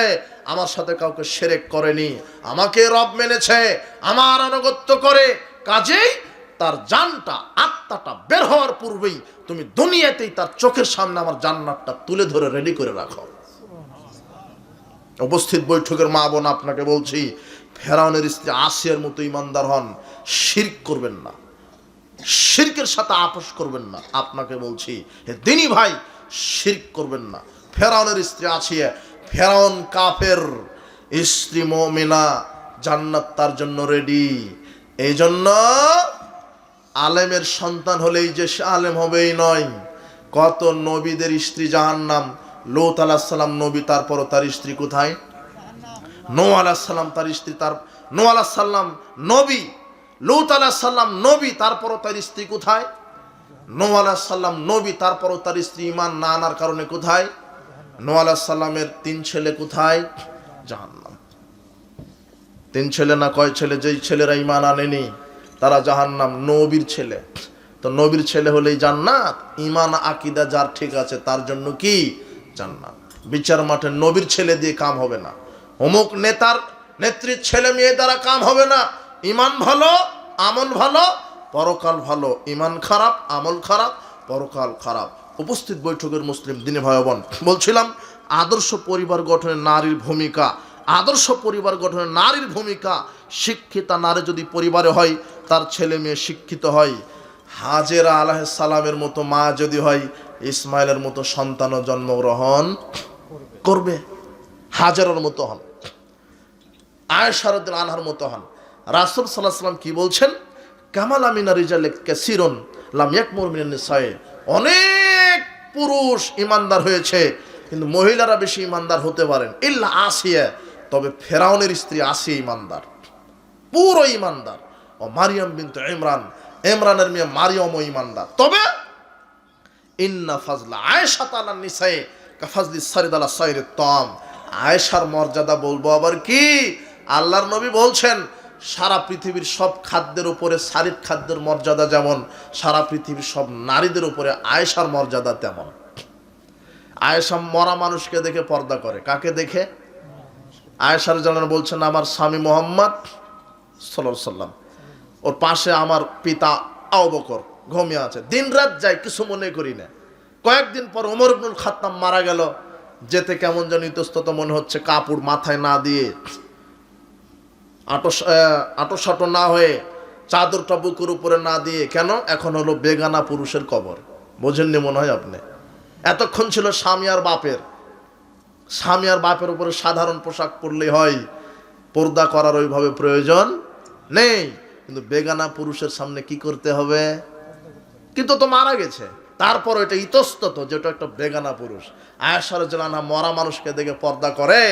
আমার সাথে কাউকে শিরক করেনি, আমাকে রব মেনেছে, আমার আনুগত্য করে, কাজেই তার জানটা, আত্মাটা বের হওয়ার পূর্বেই তুমি দুনিয়াতেই তার চোখের সামনে আমার জান্নাতটা তুলে ধরে রেডি করে রাখো। উপস্থিত বৈঠকের মা বোন, আপনাকে বলছি, ফেরাউনের স্ত্রী আসিয়ার মতো ইমানদার হন, শিরক করবেন না, শিরকের সাথে আপোষ করবেন না। আপনাকে বলছি হে দিনী ভাই, শিরক করবেন না। ফেরাউনের স্ত্রী আসিয়া, ফেরাউন কাফের, স্ত্রী মুমিনা, জান্নাত তার জন্য রেডি। এই জন্য আলেমের সন্তান হলেই যে সে আলেম হবেই নয়। কত নবীদের স্ত্রী জাহান্নাম। লূত আলাইহিস সালাম নবী, তারপরও তার স্ত্রী কোথায়? নূহ আলাইহিস সালাম তার স্ত্রী, নূহ আলাইহিস সালাম নবী, লূত আলাইহিস সালাম নবী, তারপরও তার স্ত্রী কোথায়? নূহ আলাইহিস সালাম নবী, তারপরও তার স্ত্রী ঈমান না আনার কারণে কোথায়? নূহ আলাইহিস সালামের 3 ছেলে কোথায়? জাহান্নাম। 3 ছেলে না কয় ছেলে? যেই ছেলেরা ঈমান আনেনি তারা জাহান্নাম, নবীর ছেলে। তো নবীর ছেলে হলেই জান্নাত। ঈমান আকীদা যার ঠিক আছে তার জন্য কি? জান্নাত। বিচার মাঠে নবীর ছেলে দিয়ে কাম হবে না, অমুক নেতার নেত্রীর ছেলে মেয়ে দ্বারা কাম হবে না। ঈমান ভালো, আমল ভালো, পরকাল ভালো। ঈমান খারাপ, আমল খারাপ, পরকাল খারাপ। উপস্থিত বৈঠকের মুসলিম দিনী ভাই বোন, বলছিলাম আদর্শ পরিবার গঠনে নারীর ভূমিকা। আদর্শ পরিবার গঠনে নারীর ভূমিকা। শিক্ষিতা নারী যদি পরিবারে হয়, তার ছেলে মেয়ে শিক্ষিত হয়। হাজেরা আলাইহিস সালামের মতো মা যদি হয়, ইসমাইলের মতো সন্তানও জন্মগ্রহণ করবে। হাজেরার মতো হন, আয়েশা রাদিয়াল্লাহু আনহার মতো হন। রাসূল সাল্লাল্লাহু আলাইহি ওয়াসাল্লাম কি বলছেন? কামাল আমিনা রিজালে কাসিরুন লাম ইয়াকমুল মিনান নিসায়ে, অনেক পুরুষ ইমানদার হয়েছে কিন্তু মহিলারা বেশি ইমানদার হতে পারেন, ইল্লা আসিয়া, তবে ফেরাউনের স্ত্রী আসিয়া ইমানদার, পুরো ইমানদার। ও মারিয়াম বিনতে ইমরান, ইমরানের মেয়ে মারিয়ামও ইমানদার। তবে ইন্না ফাজলা আয়েশা তাআলা নিসায়ে কাফাজলি সারিদ আলা সাইরিত তাম, আয়েশার মর্যাদা বলবো আবার কি? আল্লাহর নবী বলছেন সারা পৃথিবীর সব খাদ্যের উপরে সারিদ খাদ্যের মর্যাদা যেমন, সারা পৃথিবীর সব নারীদের উপরে আয়েশার মর্যাদা তেমন। আয়েশা মরা মানুষকে দেখে পর্দা করে। কাকে দেখে? আয়েশার জানান বলছেন আমার স্বামী মোহাম্মদ সাল্লাল্লাহু আলাইহি ওয়াসাল্লাম, ওর পাশে আমার পিতা আবু বকর ঘুমিয়ে আছে, দিন রাত যাই কিছু মনে করি না। কয়েকদিন পর ওমর ইবনুল খাত্তাব মারা গেল, যেতে কেমন যেন ইতস্তত মনে হচ্ছে, কাপড় মাথায় না দিয়ে, আটো না হয়ে, চাদরটা বুকের উপরে না দিয়ে, কেন? এখন হলো বেগানা পুরুষের কবর। বোঝেননি মনে হয় আপনি। এতক্ষণ ছিল স্বামী আর বাপের, স্বামী আর বাপের উপরে সাধারণ পোশাক পরলেই হয়, পর্দা করার ওইভাবে প্রয়োজন নেই। কিন্তু বেগানা পুরুষের সামনে কি করতে হবে? কিন্তু তো মারা গেছে, তারপর এটা ইতস্তত যেটা একটা বেগানা পুরুষ। আয়েশা রাদিয়াল্লাহু আনহা মরা মানুষকে দেখে পর্দা করে,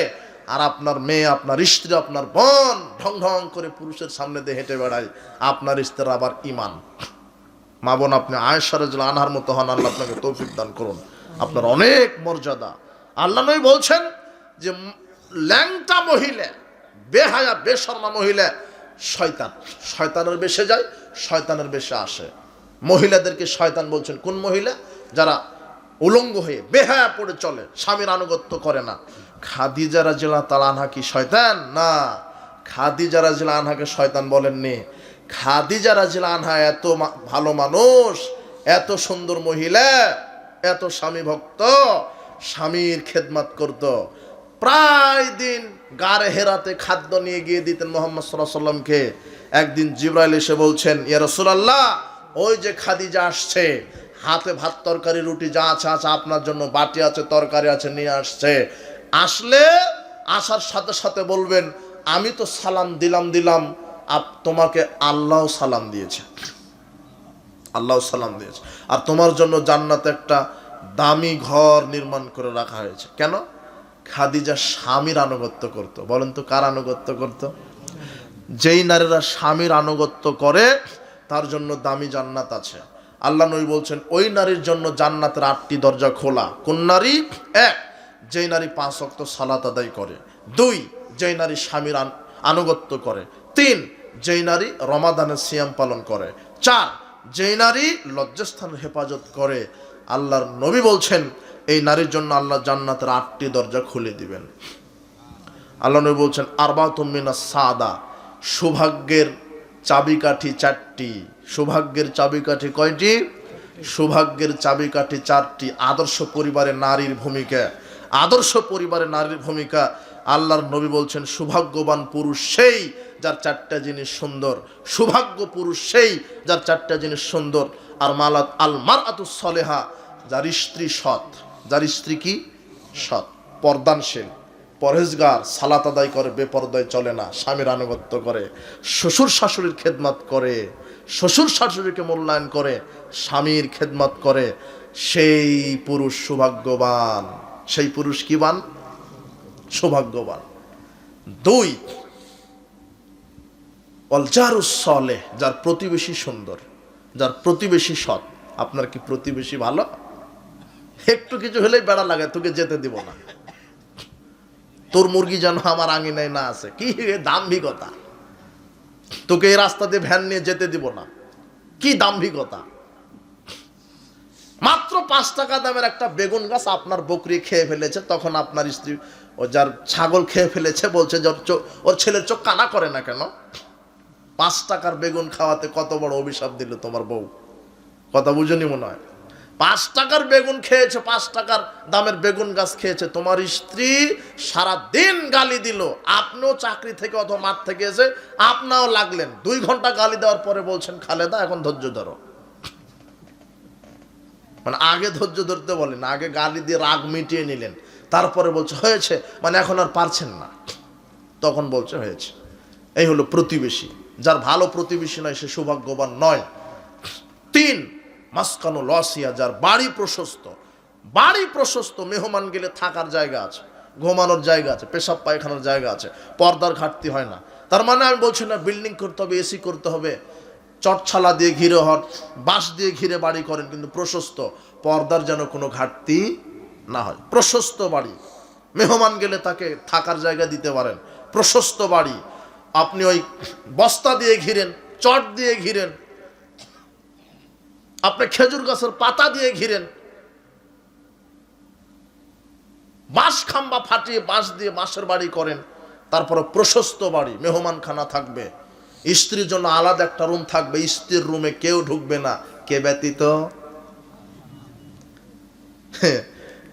আর আপনার মেয়ে, আপনার স্ত্রী, আপনার বোন ঢং ঢং করে পুরুষের সামনে দিয়ে হেঁটে বেড়ায়, আপনার স্ত্রীর আবার ইমান। মা বোন, আপনি আয়েশা রাদিয়াল্লাহু আনহার মতো হন, আল্লাহ আপনাকে তৌফিক দান করুন। আপনার অনেক মর্যাদা। আল্লাহ নবী বলছেন যে ল্যাংটা মহিলা, বেহায়া বেশরমা মহিলা শয়তান, শয়তানের বেশে যায়, শয়তানের বেশে আসে। মহিলাদেরকে শয়তান বলছেন কোন মহিলা? যারা উলঙ্গ হয়ে বেহায়া পড়ে চলে, স্বামীর আনুগত্য করে না। খাদিজা রাদিয়াল্লাহু তাআলা আনহা কি শয়তান? না, খাদিজা রাদিয়াল্লাহু আনহাকে শয়তান বলেননি। খাদিজা রাদিয়াল্লাহু আনহা এত ভালো মানুষ, এত সুন্দর মহিলা, এত স্বামী ভক্ত, স্বামীর খেদমত করত। প্রায় দিন গারে হেরাতে খাদ্য নিয়ে গিয়ে দিতেন মুহাম্মদ সাল্লাল্লাহু আলাইহি ওয়াসাল্লামকে। একদিন জিবরাইল এসে বলছেন, ইয়া রাসূলুল্লাহ, ওই যে খাদিজা আসছে, হাতে ভাত তরকারি রুটি যা আছে আছে আপনার জন্য, বাটি আছে, তরকারি আছে, নিয়ে আসছে। আসলে আসার সাথে সাথে বলবেন আমি তো সালাম দিলাম, তোমাকে আল্লাহ সালাম দিয়েছে, আল্লাহ সালাম দিয়েছে, আর তোমার জন্য জান্নাতে একটা দামি ঘর নির্মাণ করে রাখা হয়েছে। কেন? খাদিজা স্বামীর আনুগত্য করত। বলেন তো কার আনুগত্য করত? যেই নারীরা স্বামীর আনুগত্য করে তার জন্য দামি জান্নাত আছে। আল্লাহ নবী বলছেন ওই নারীর জন্য জান্নাতের 8টি দরজা খোলা। কোন নারী? 1, যেই নারী 5 ওয়াক্ত সালাত আদায় করে। 2, যেই নারী স্বামীর আনুগত্য করে। 3, যেই নারী রমাদানের সিয়াম পালন করে। 4, যেই নারী লজ্জাস্থানের হেফাজত করে। আল্লাহর নবী বলছেন এই নারীর জন্য আল্লাহ জান্নাতের 8টি দরজা খুলে দিবেন। আল্লাহ নবী বলছেন আরবাতুম মিনাস সাদা, সৌভাগ্যের চাবিকাঠি 4টি। সৌভাগ্যের চাবিকাঠি কয়টি? সৌভাগ্যের চাবিকাঠি 4টি। আদর্শ পরিবারে নারীর ভূমিকা, আদর্শ পরিবারে নারীর ভূমিকা। আল্লাহর নবী বলছেন সৌভাগ্যবান পুরুষ সেই যার 4টা জিনিস সুন্দর। সৌভাগ্য পুরুষ সেই যার 4টা জিনিস সুন্দর। আর মালাত আল মারআতুস সালেহা, যার স্ত্রী সৎ, যার স্ত্রী কি? সৎ, পর্দানশীল, পরহেজগার, সালাত আদায় করে, বেপরদায় চলে না, স্বামীর আনুগত্য করে, শ্বশুর শাশুড়ির খেদমত করে, শ্বশুর শাশুড়িকে মূল্যায়ন করে, স্বামীর খেদমত করে, সেই পুরুষ সৌভাগ্যবান। সেই পুরুষ কি বান? সৌভাগ্যবান। 2, ওয়াল জারুস সালেহ, যার প্রতিবেশী সুন্দর, যার প্রতিবেশী সৎ। আপনার কি প্রতিবেশী ভালো? একটু কিছু হলেই বেড়া লাগে, তোকে যেতে দিব না, তোর মুরগি যেন আমার আঙিনায় না আছে। কি দাম্ভিকতা! তোকে এই রাস্তা দিয়ে ভ্যান নিয়ে যেতে দিব না, কি দাম্ভিকতা! মাত্র 5 টাকা দামের একটা বেগুন গাছ আপনার বকরি খেয়ে ফেলেছে, তখন আপনার স্ত্রী ও যার ছাগল খেয়ে ফেলেছে বলছে যে ওর ছেলের চোখ কানা করে না কেন? 5 টাকার বেগুন খাওয়াতে কত বড় অভিশাপ দিল তোমার বউ। কথা বুঝুনি মনে হয়? 5 টাকার বেগুন খেয়েছে, 5 টাকার দামের বেগুন গাছ খেয়েছে, তোমার স্ত্রী সারা দিন গালি দিল। আপনিও চাকরি থেকে অথবা মাঠ থেকে এসে আপনিও লাগলেন। 2 ঘন্টা গালি দেওয়ার পরে বলছেন খালেদা এখন ধৈর্য ধরো। মানে আগে ধৈর্য ধরতে বলেন, আগে গালি দিয়ে রাগ মিটিয়ে নিলেন, তারপরে বলছে হয়েছে, মানে এখন আর পারছেন না, তখন বলছে হয়েছে। এই হলো প্রতিবেশী। যার ভালো প্রতিবেশী নয় সে সৌভাগ্যবান নয়। 3 মাসকানু লসিয়া, যার বাড়ি প্রশস্ত। বাড়ি প্রশস্ত, মেহমান গেলে থাকার জায়গা আছে, ঘুমানোর জায়গা আছে, পেশাব পায়খানার জায়গা আছে, পর্দার ঘাটতি হয় না। তার মানে আমি বলছি না বিল্ডিং করতে হবে, এসি করতে হবে, চটছালা দিয়ে ঘিরে হন, বাঁশ দিয়ে ঘিরে বাড়ি করেন, কিন্তু প্রশস্ত, পর্দার যেন কোনো ঘাটতি না হয়। প্রশস্ত বাড়ি, মেহমান গেলে তাকে থাকার জায়গা দিতে পারেন। প্রশস্ত বাড়ি, আপনি ওই বস্তা দিয়ে ঘিরেন, চট দিয়ে ঘিরেন, আপনি খেজুর গাছের পাতা দিয়ে ঘিরেন, বাঁশ খাম্বা ফাটিয়ে বাঁশ দিয়ে বাঁশের বাড়ি করেন, তারপরে প্রশস্ত বাড়ি, মেহমান খানা থাকবে, স্ত্রীর জন্য আলাদা একটা রুম থাকবে, স্ত্রীর রুমে কেউ ঢুকবে না, কে ব্যতীত?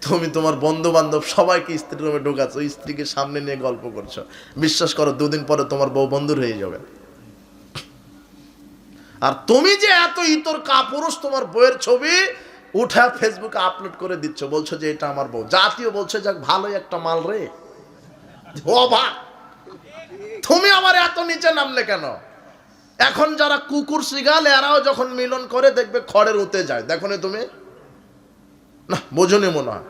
তুমি তোমার বন্ধু বান্ধব সবাইকে স্ত্রীর রুমে ঢুকাচ্ছ, স্ত্রীকে সামনে নিয়ে গল্প করছো, বিশ্বাস করো 2 দিন পরে তোমার বউ বন্ধুর হয়ে যাবে। আর তুমি যে এত ইতর কাপুরুষ, তোমার বউয়ের ছবি উঠা ফেসবুকে আপলোড করে দিচ্ছ, বলছো যে এটা আমার বউ। জাতীয় বলছে যাক ভালোই একটা মাল রে। অবাক, তুমি আমার এত নিচে নামলে কেন? এখন যারা কুকুর শিগাল এরাও যখন মিলন করে দেখবে খড়ের উতে যায়, দেখো না তুমি? না বোঝনি মনে হয়,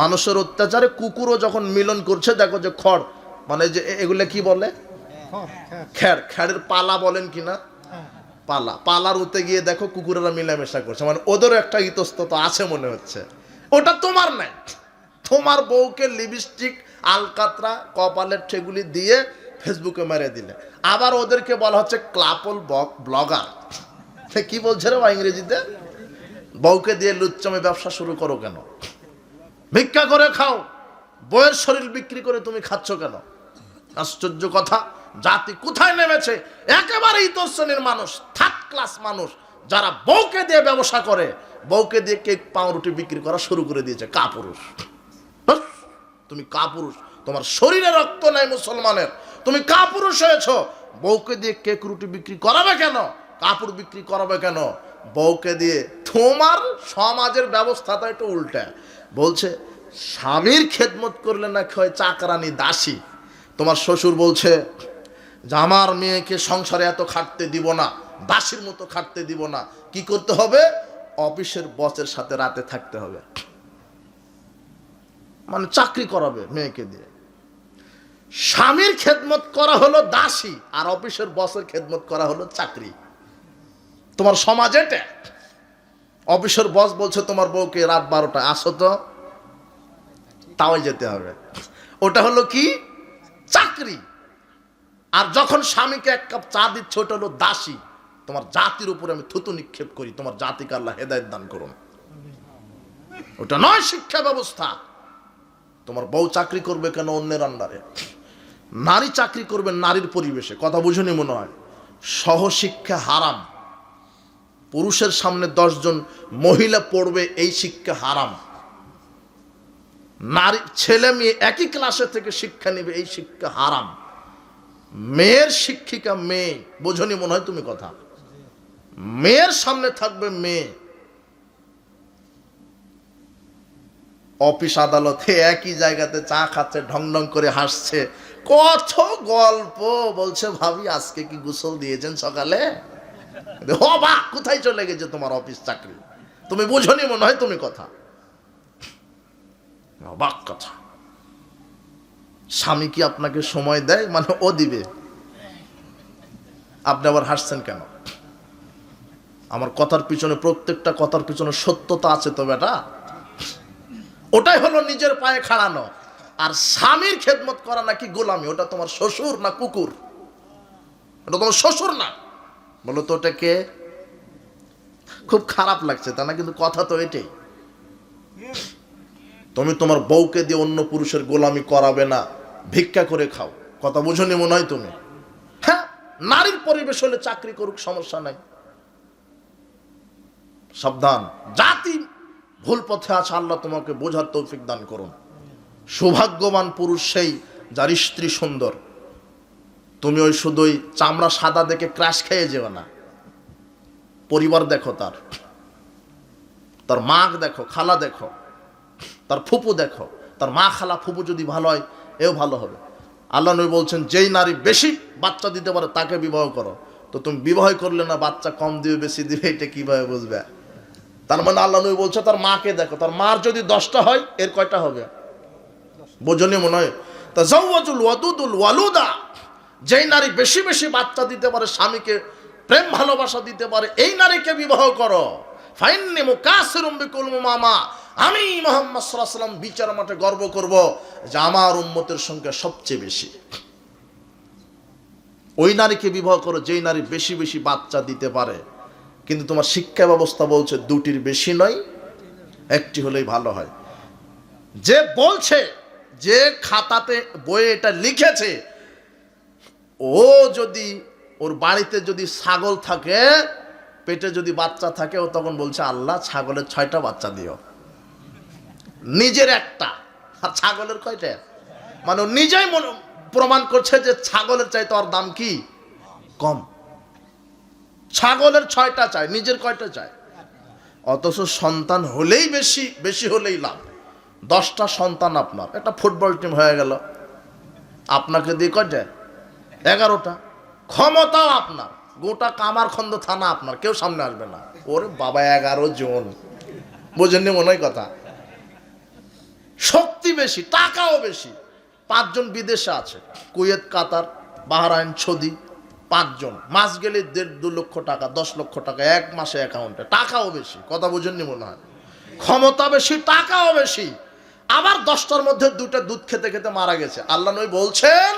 মানুষের অত্যাচারে কুকুরও যখন মিলন করছে দেখো যে খড়, মানে যে এগুলো কি বলে, খ্যার, খ্যারের পালা বলেন কিনা, পালা, পালার উতে গিয়ে দেখো কুকুরেরা মিলামেশা করছে, মানে ওদেরও একটা ইতস্ততা আছে মনে হচ্ছে। ওটা তোমার নাই, তোমার বউকে লিপস্টিক, আলকাতরা, কপালের ঠেগুলি দিয়ে ফেসবুকে মেরে দিলে, আবার ওদেরকে বলা হচ্ছে ক্লাপল ব্লগার। কি বলছে রে ইংরেজিতে? বউকে দিয়ে লুচ্চামে ব্যবসা শুরু করো কেন? ভিক্ষা করে খাও, বউয়ের শরীর বিক্রি করে তুমি খাচ্ছ কেন? আশ্চর্য কথা, জাতি কোথায় নেমেছে! একেবারে ইতর শ্রেণীর মানুষ, 3rd ক্লাস মানুষ, যারা বউকে দিয়ে ব্যবসা করে, বউকে দিয়ে কেক পাউরুটি বিক্রি করা শুরু করে দিয়েছে। কাপুরুষ, তুমি কাপুরুষ, তোমার শরীরে রক্ত নাই মুসলমানের, তুমি কাপুরুষ হয়েছ। বউকে দিয়ে কেক রুটি বিক্রি করাবে কেন? কাপড় বিক্রি করাবে কেন বউকে দিয়ে? তোমার সমাজের ব্যবস্থাটা একটু উল্টা। বলছে স্বামীর খেদমত করলে না হয় চাকরানি, দাসী। তোমার শ্বশুর বলছে যে আমার মেয়েকে সংসারে এত খাটতে দিব না, দাসীর মতো খাটতে দিব না। কি করতে হবে? অফিসের বসের সাথে রাতে থাকতে হবে, মানে চাকরি করাবে মেয়েকে দিয়ে। স্বামীর খেদমত করা হলো দাসী, আর অফিসের বসের খেদমত করা হলো চাকরি। তোমার সমাজ এটা। অফিসের বস বলছে তোমার বউকে রাত 12টায় আসো তো, তাও যেতে হবে, ওটা হলো কি? চাকরি। আর যখন স্বামীকে 1 কাপ চা দিচ্ছে, ওটা হলো দাসী। তোমার জাতির উপরে আমি থুতু নিক্ষেপ করি, তোমার জাতিকে আল্লাহ হেদায়েত দান করুন। ওটা নয় শিক্ষা ব্যবস্থা। তোমার বউ চাকরি করবে কেন অন্যের আন্ডারে? নারী চাকরি করবে নারীর পরিবেশে, কথা বুঝুনি মনে হয়? সহশিক্ষা হারাম। পুরুষের সামনে 10 জন মহিলা পড়বে, এই শিক্ষা হারাম। নারী, ছেলে মেয়ে একই ক্লাসে থেকে শিক্ষা নেবে, এই শিক্ষা হারাম। মেয়ের শিক্ষিকা মেয়ে, বোঝনি মনে হয় তুমি কথা? মেয়ের সামনে থাকবে মেয়ে। অফিস আদালতে একই জায়গাতে চা খাচ্ছে, ঢং ঢং করে হাসছে, কত গল্প বলছে, ভাবি আজকে কি গোসল দিয়েছেন সকালে? বাহ, কোথায় চলে গেছে তোমার অফিস চাকরি? তুমি বুঝনি মনে হয় তুমি কথা? অবাক কথা। স্বামী কি আপনাকে সময় দেয়? মানে ও দিবে। আপনি আবার হাসছেন কেন? আমার কথার পিছনে, প্রত্যেকটা কথার পিছনে সত্যতা আছে তো বেটা। ওটাই হলো নিজের পায়ে খাড়ানো। আর স্বামীর খেদমত করা নাকি গোলামি? ওটা তোমার শ্বশুর না কুকুর? ওটা তোমার শ্বশুর না? বলো তো ওটা কে? খুব খারাপ লাগছে তা না, কিন্তু কথা তো এটাই। তুমি তোমার বউকে দিয়ে অন্য পুরুষের গোলামি করাবে না, ভিক্ষা করে খাও। কথা বুঝনি মনে হয় তুমি? হ্যাঁ, নারীর পরিবেশ হলে চাকরি করুক, সমস্যা নাই। সাবধান, জাতি ভুল পথে আছে, আল্লাহ তোমাকে বোঝার তৌফিক দান করুন। সৌভাগ্যবান পুরুষ সেই যার স্ত্রী সুন্দর। তুমি ওই শুধুই চামড়া সাদা দেখে ক্রাশ খেয়ে যেও না। পরিবার দেখো, তার মা দেখো, খালা দেখো, তার ফুপু দেখো। তার মা খালা ফুপু যদি ভালো হয়, এও ভালো হবে। আল্লাহ নবী বলছেন যেই নারী বেশি বাচ্চা দিতে পারে তাকে বিবাহ করো। তো তুমি বিবাহ করলে না বাচ্চা কম দিবে বেশি দিবে, এটা কিভাবে বুঝবে? তার মানে আল্লাহ নবী বলছে তার মাকে দেখো, তার মার যদি 10টা হয় এর কয়টা হবে? বোঝনি মনে হয়? তা জাওয়াজুল ওয়াদুদুল ওয়ালুদা, যেই নারী বেশি বেশি বাচ্চা দিতে পারে, স্বামীকে প্রেম ভালোবাসা দিতে পারে, এই নারীকে বিবাহ করো। ফাইন্নি মুকাসিরুম বিকুল উমামা, আমি মুহাম্মদ সাল্লাল্লাহু আলাইহি ওয়াসাল্লাম বিচার মাঠে গর্ব করব যে আমার উম্মতের সংখ্যা সবচেয়ে বেশি। ওই নারীকে বিবাহ করো যেই নারী বেশি বেশি বাচ্চা দিতে পারে। কিন্তু তোমার শিক্ষা ব্যবস্থা বলছে দুটির বেশি নয়, একটি হলেই ভালো হয়। যে বলছে, যে খাতাতে বইয়ে এটা লিখেছে, ও যদি ওর বাড়িতে যদি ছাগল থাকে, পেটে যদি বাচ্চা থাকে, ও তখন বলছে আল্লাহ ছাগলের 6টা বাচ্চা দিও। নিজের একটা আর ছাগলের কয়টা? মানে নিজেই প্রমাণ করছে যে ছাগলের চাইতে ওর দাম কি কম। ছাগলের 6টা চাই, নিজের কয়টা চাই? অথচ সন্তান হলেই বেশি, বেশি হলেই লাভ। 10টা সন্তান আপনার, একটা ফুটবল টিম হয়ে গেল, আপনাকে দিয়ে কয়টা? 11টা। ক্ষমতাও আপনার, গোটা কামারখন্দ থানা আপনার, কেউ সামনে আসবে না। ওরে বাবা 11 জন, বোঝেননি মনে হয় কথা? শক্তি বেশি, টাকাও বেশি। 5 জন বিদেশে আছে, কুয়েত, কাতার, বাহরাইন, সৌদি। 5 জন, মাস গেলে 1.5-2 লক্ষ টাকা, 10 লক্ষ টাকা এক মাসে অ্যাকাউন্টে। টাকাও বেশি, কথা বোঝেননি মনে হয়? ক্ষমতা বেশি, টাকাও বেশি। আবার 10টার মধ্যে 2টা দুধ খেতে খেতে মারা গেছে। আল্লাহ নবী বলছেন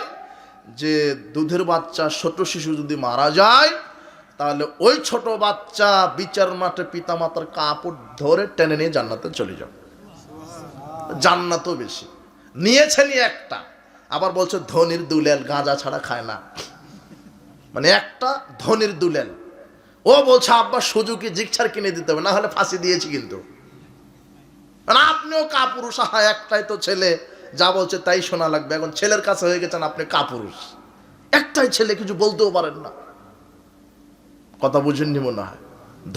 যে দুধের বাচ্চা, ছোট শিশু যদি মারা যায়, তাহলে ওই ছোট বাচ্চা বিচার মাঠে পিতামাতার কাপড় ধরে টেনে নিয়ে জান্নাতে চলে যাবে। জান্নাতও বেশি। নিয়েছেনই একটা। আবার বলছে ধনির দুলেল গাঁজা ছাড়া খায় না, মানে একটা ধনির দুলেল। ও বলছে আব্বা সুজুকি জিক্সার কিনে দিতে হবে, না হলে ফাঁসি দিয়েছি। কিন্তু মানে আপনিও কাপুরুষ, একটাই তো ছেলে, যা বলছে তাই শোনা লাগবে। এখন ছেলের কাছে হয়ে গেছেন আপনি কাপুরুষ, একটাই ছেলে, কিছু বলতেও পারেন না। কথা বুঝেননি মনে হয়?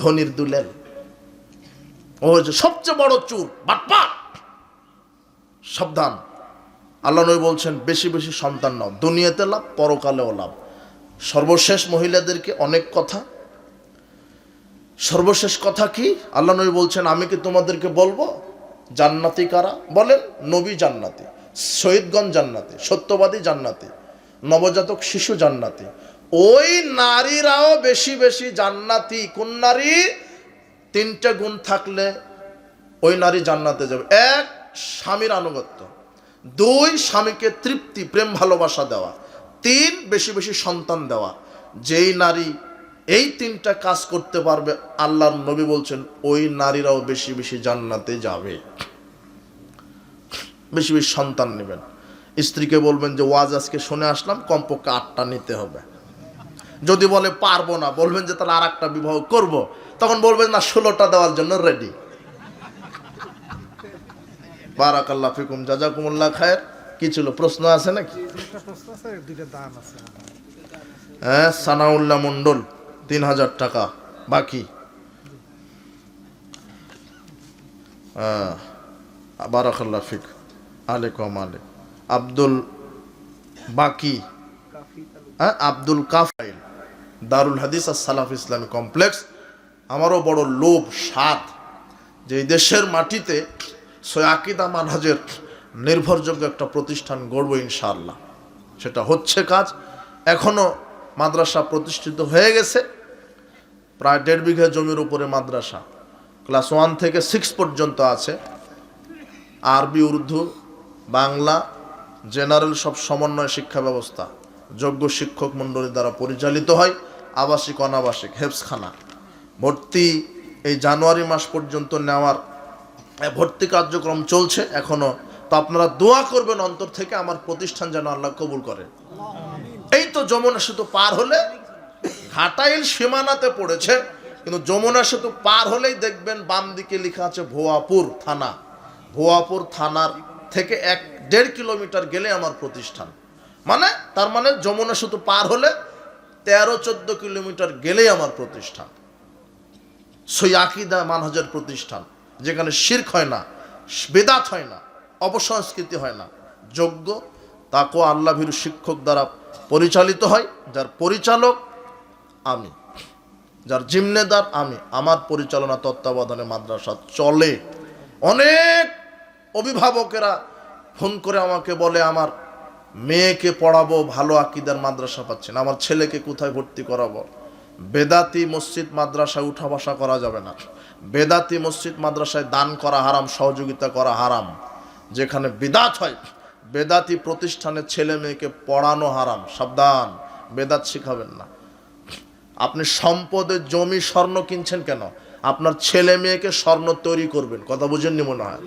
ধনির দুলেল, ও হচ্ছে সবচেয়ে বড় চুর, বাটপাট। সাবধান। আল্লাহ নবী বলছেন বেশি বেশি সন্তান নাও, দুনিয়াতে লাভ, পরকালেও লাভ। সর্বশেষ মহিলাদেরকে অনেক কথা, সর্বশেষ কথা কি? আল্লাহ নবী বলছেন আমি কি তোমাদেরকে বলবো জান্নাতি কারা? বলেন, নবী জান্নাতি, শহীদগণ জান্নাতি, সত্যবাদী জান্নাতি, নবজাতক শিশু জান্নাতি। ওই নারীরাও বেশি বেশি জান্নাতি। কোন নারী? 3টে গুণ থাকলে ওই নারী জান্নাতে যাবে। 1, স্বামীর আনুগত্য। 2, স্বামীকে তৃপ্তি, প্রেম ভালোবাসা দেওয়া। 3, বেশি বেশি সন্তান দেওয়া। যেই নারী এই 3টা কাজ করতে পারবে, আল্লাহর নবী বলছেন ওই নারীরাও বেশি বেশি জান্নাতে যাবে। বেশি বেশি সন্তান নেবেন। স্ত্রীকে বলবেন যে ওয়াজ আজকে শুনে আসলাম, কমপক্ষে 8টা নিতে হবে। যদি বলে পারবো না, বলবেন যে তাহলে আরেকটা বিবাহ করব। তখন বলবেন না 16টা দেওয়ার জন্য রেডি। বারাকাল্লাহ ফিকুম, জাযাকুমুল্লাহ খায়ের। কি ছিল, প্রশ্ন আছে নাকি? হ্যাঁ, সানাউল্লাহ মন্ডল 3000 টাকা বাকি। বারাকাল্লাহ ফিক, আলাইকুম আলাইকুম। আব্দুল বাকি, আব্দুল কাফাইল, দারুল হাদিস আর সালাফ ইসলামী কমপ্লেক্স। আমারও বড় লোভ, স্বাদ যে এই দেশের মাটিতে আকীদা মানহাজের নির্ভরযোগ্য একটা প্রতিষ্ঠান গড়ব ইনশাআল্লাহ। সেটা হচ্ছে কাজ। এখনো মাদ্রাসা প্রতিষ্ঠিত হয়ে গেছে, প্রায় 1.5 বিঘা জমির উপরে মাদ্রাসা। ক্লাস 1 থেকে 6 পর্যন্ত আছে। আরবি, উর্দু, বাংলা, জেনারেল সব সমন্বয় শিক্ষা ব্যবস্থা যোগ্য শিক্ষক মণ্ডলী দ্বারা পরিচালিত হয়। আবাসিক, অনাবাসিক, হেফজখানা। ভর্তি এই জানুয়ারি মাস পর্যন্ত নেওয়ার ভর্তি কার্যক্রম চলছে এখনো। তো আপনারা দোয়া করবেন অন্তর থেকে আমার প্রতিষ্ঠান যেন আল্লাহ কবুল করে। এই তো যমুনা সেতু পার হলে, ঘাটাইল সীমানাতে পড়েছে, কিন্তু যমুনা সেতু পার হলেই দেখবেন বাম দিকে লেখা আছে ভুয়াপুর থানা। ভুয়াপুর থানার থেকে 1-1.5 কিলোমিটার গেলে আমার প্রতিষ্ঠান। মানে তার মানে যমুনা সেতু পার হলে 13-14 কিলোমিটার গেলেই আমার প্রতিষ্ঠান। আকীদা মানহাজের প্রতিষ্ঠান, যেখানে শিরক হয় না, বেদাত হয় না, অপসংস্কৃতি হয় না, যোগ্য তাকওয়া আল্লাহ ভীরু শিক্ষক দ্বারা পরিচালিত হয়। যার পরিচালক আমি, যার জিম্মেদার আমি, আমার পরিচালনা তত্ত্বাবধানে মাদ্রাসা চলে। অনেক অভিভাবকেরা ফোন করে আমাকে বলে, আমার মেয়েকে পড়াবো, ভালো আকীদার মাদ্রাসা পাচ্ছি না, আমার ছেলেকে কোথায় ভর্তি করাবো? বেদাতি মসজিদ মাদ্রাসায় উঠা বসা করা যাবে না। বেদাতি মসজিদ মাদ্রাসায় দান করা হারাম, সহযোগিতা করা হারাম। যেখানে বিদাত হয়, বেদাতি প্রতিষ্ঠানে ছেলে মেয়েকে পড়ানো হারাম। সাবধান, বেদাত শিখাবেন না। আপনি সম্পদের জমি স্বর্ণ কিনছেন কেন? আপনার ছেলে মেয়েকে স্বর্ণ তৈরি করবেন। কথা বুঝেননি মনে হয়?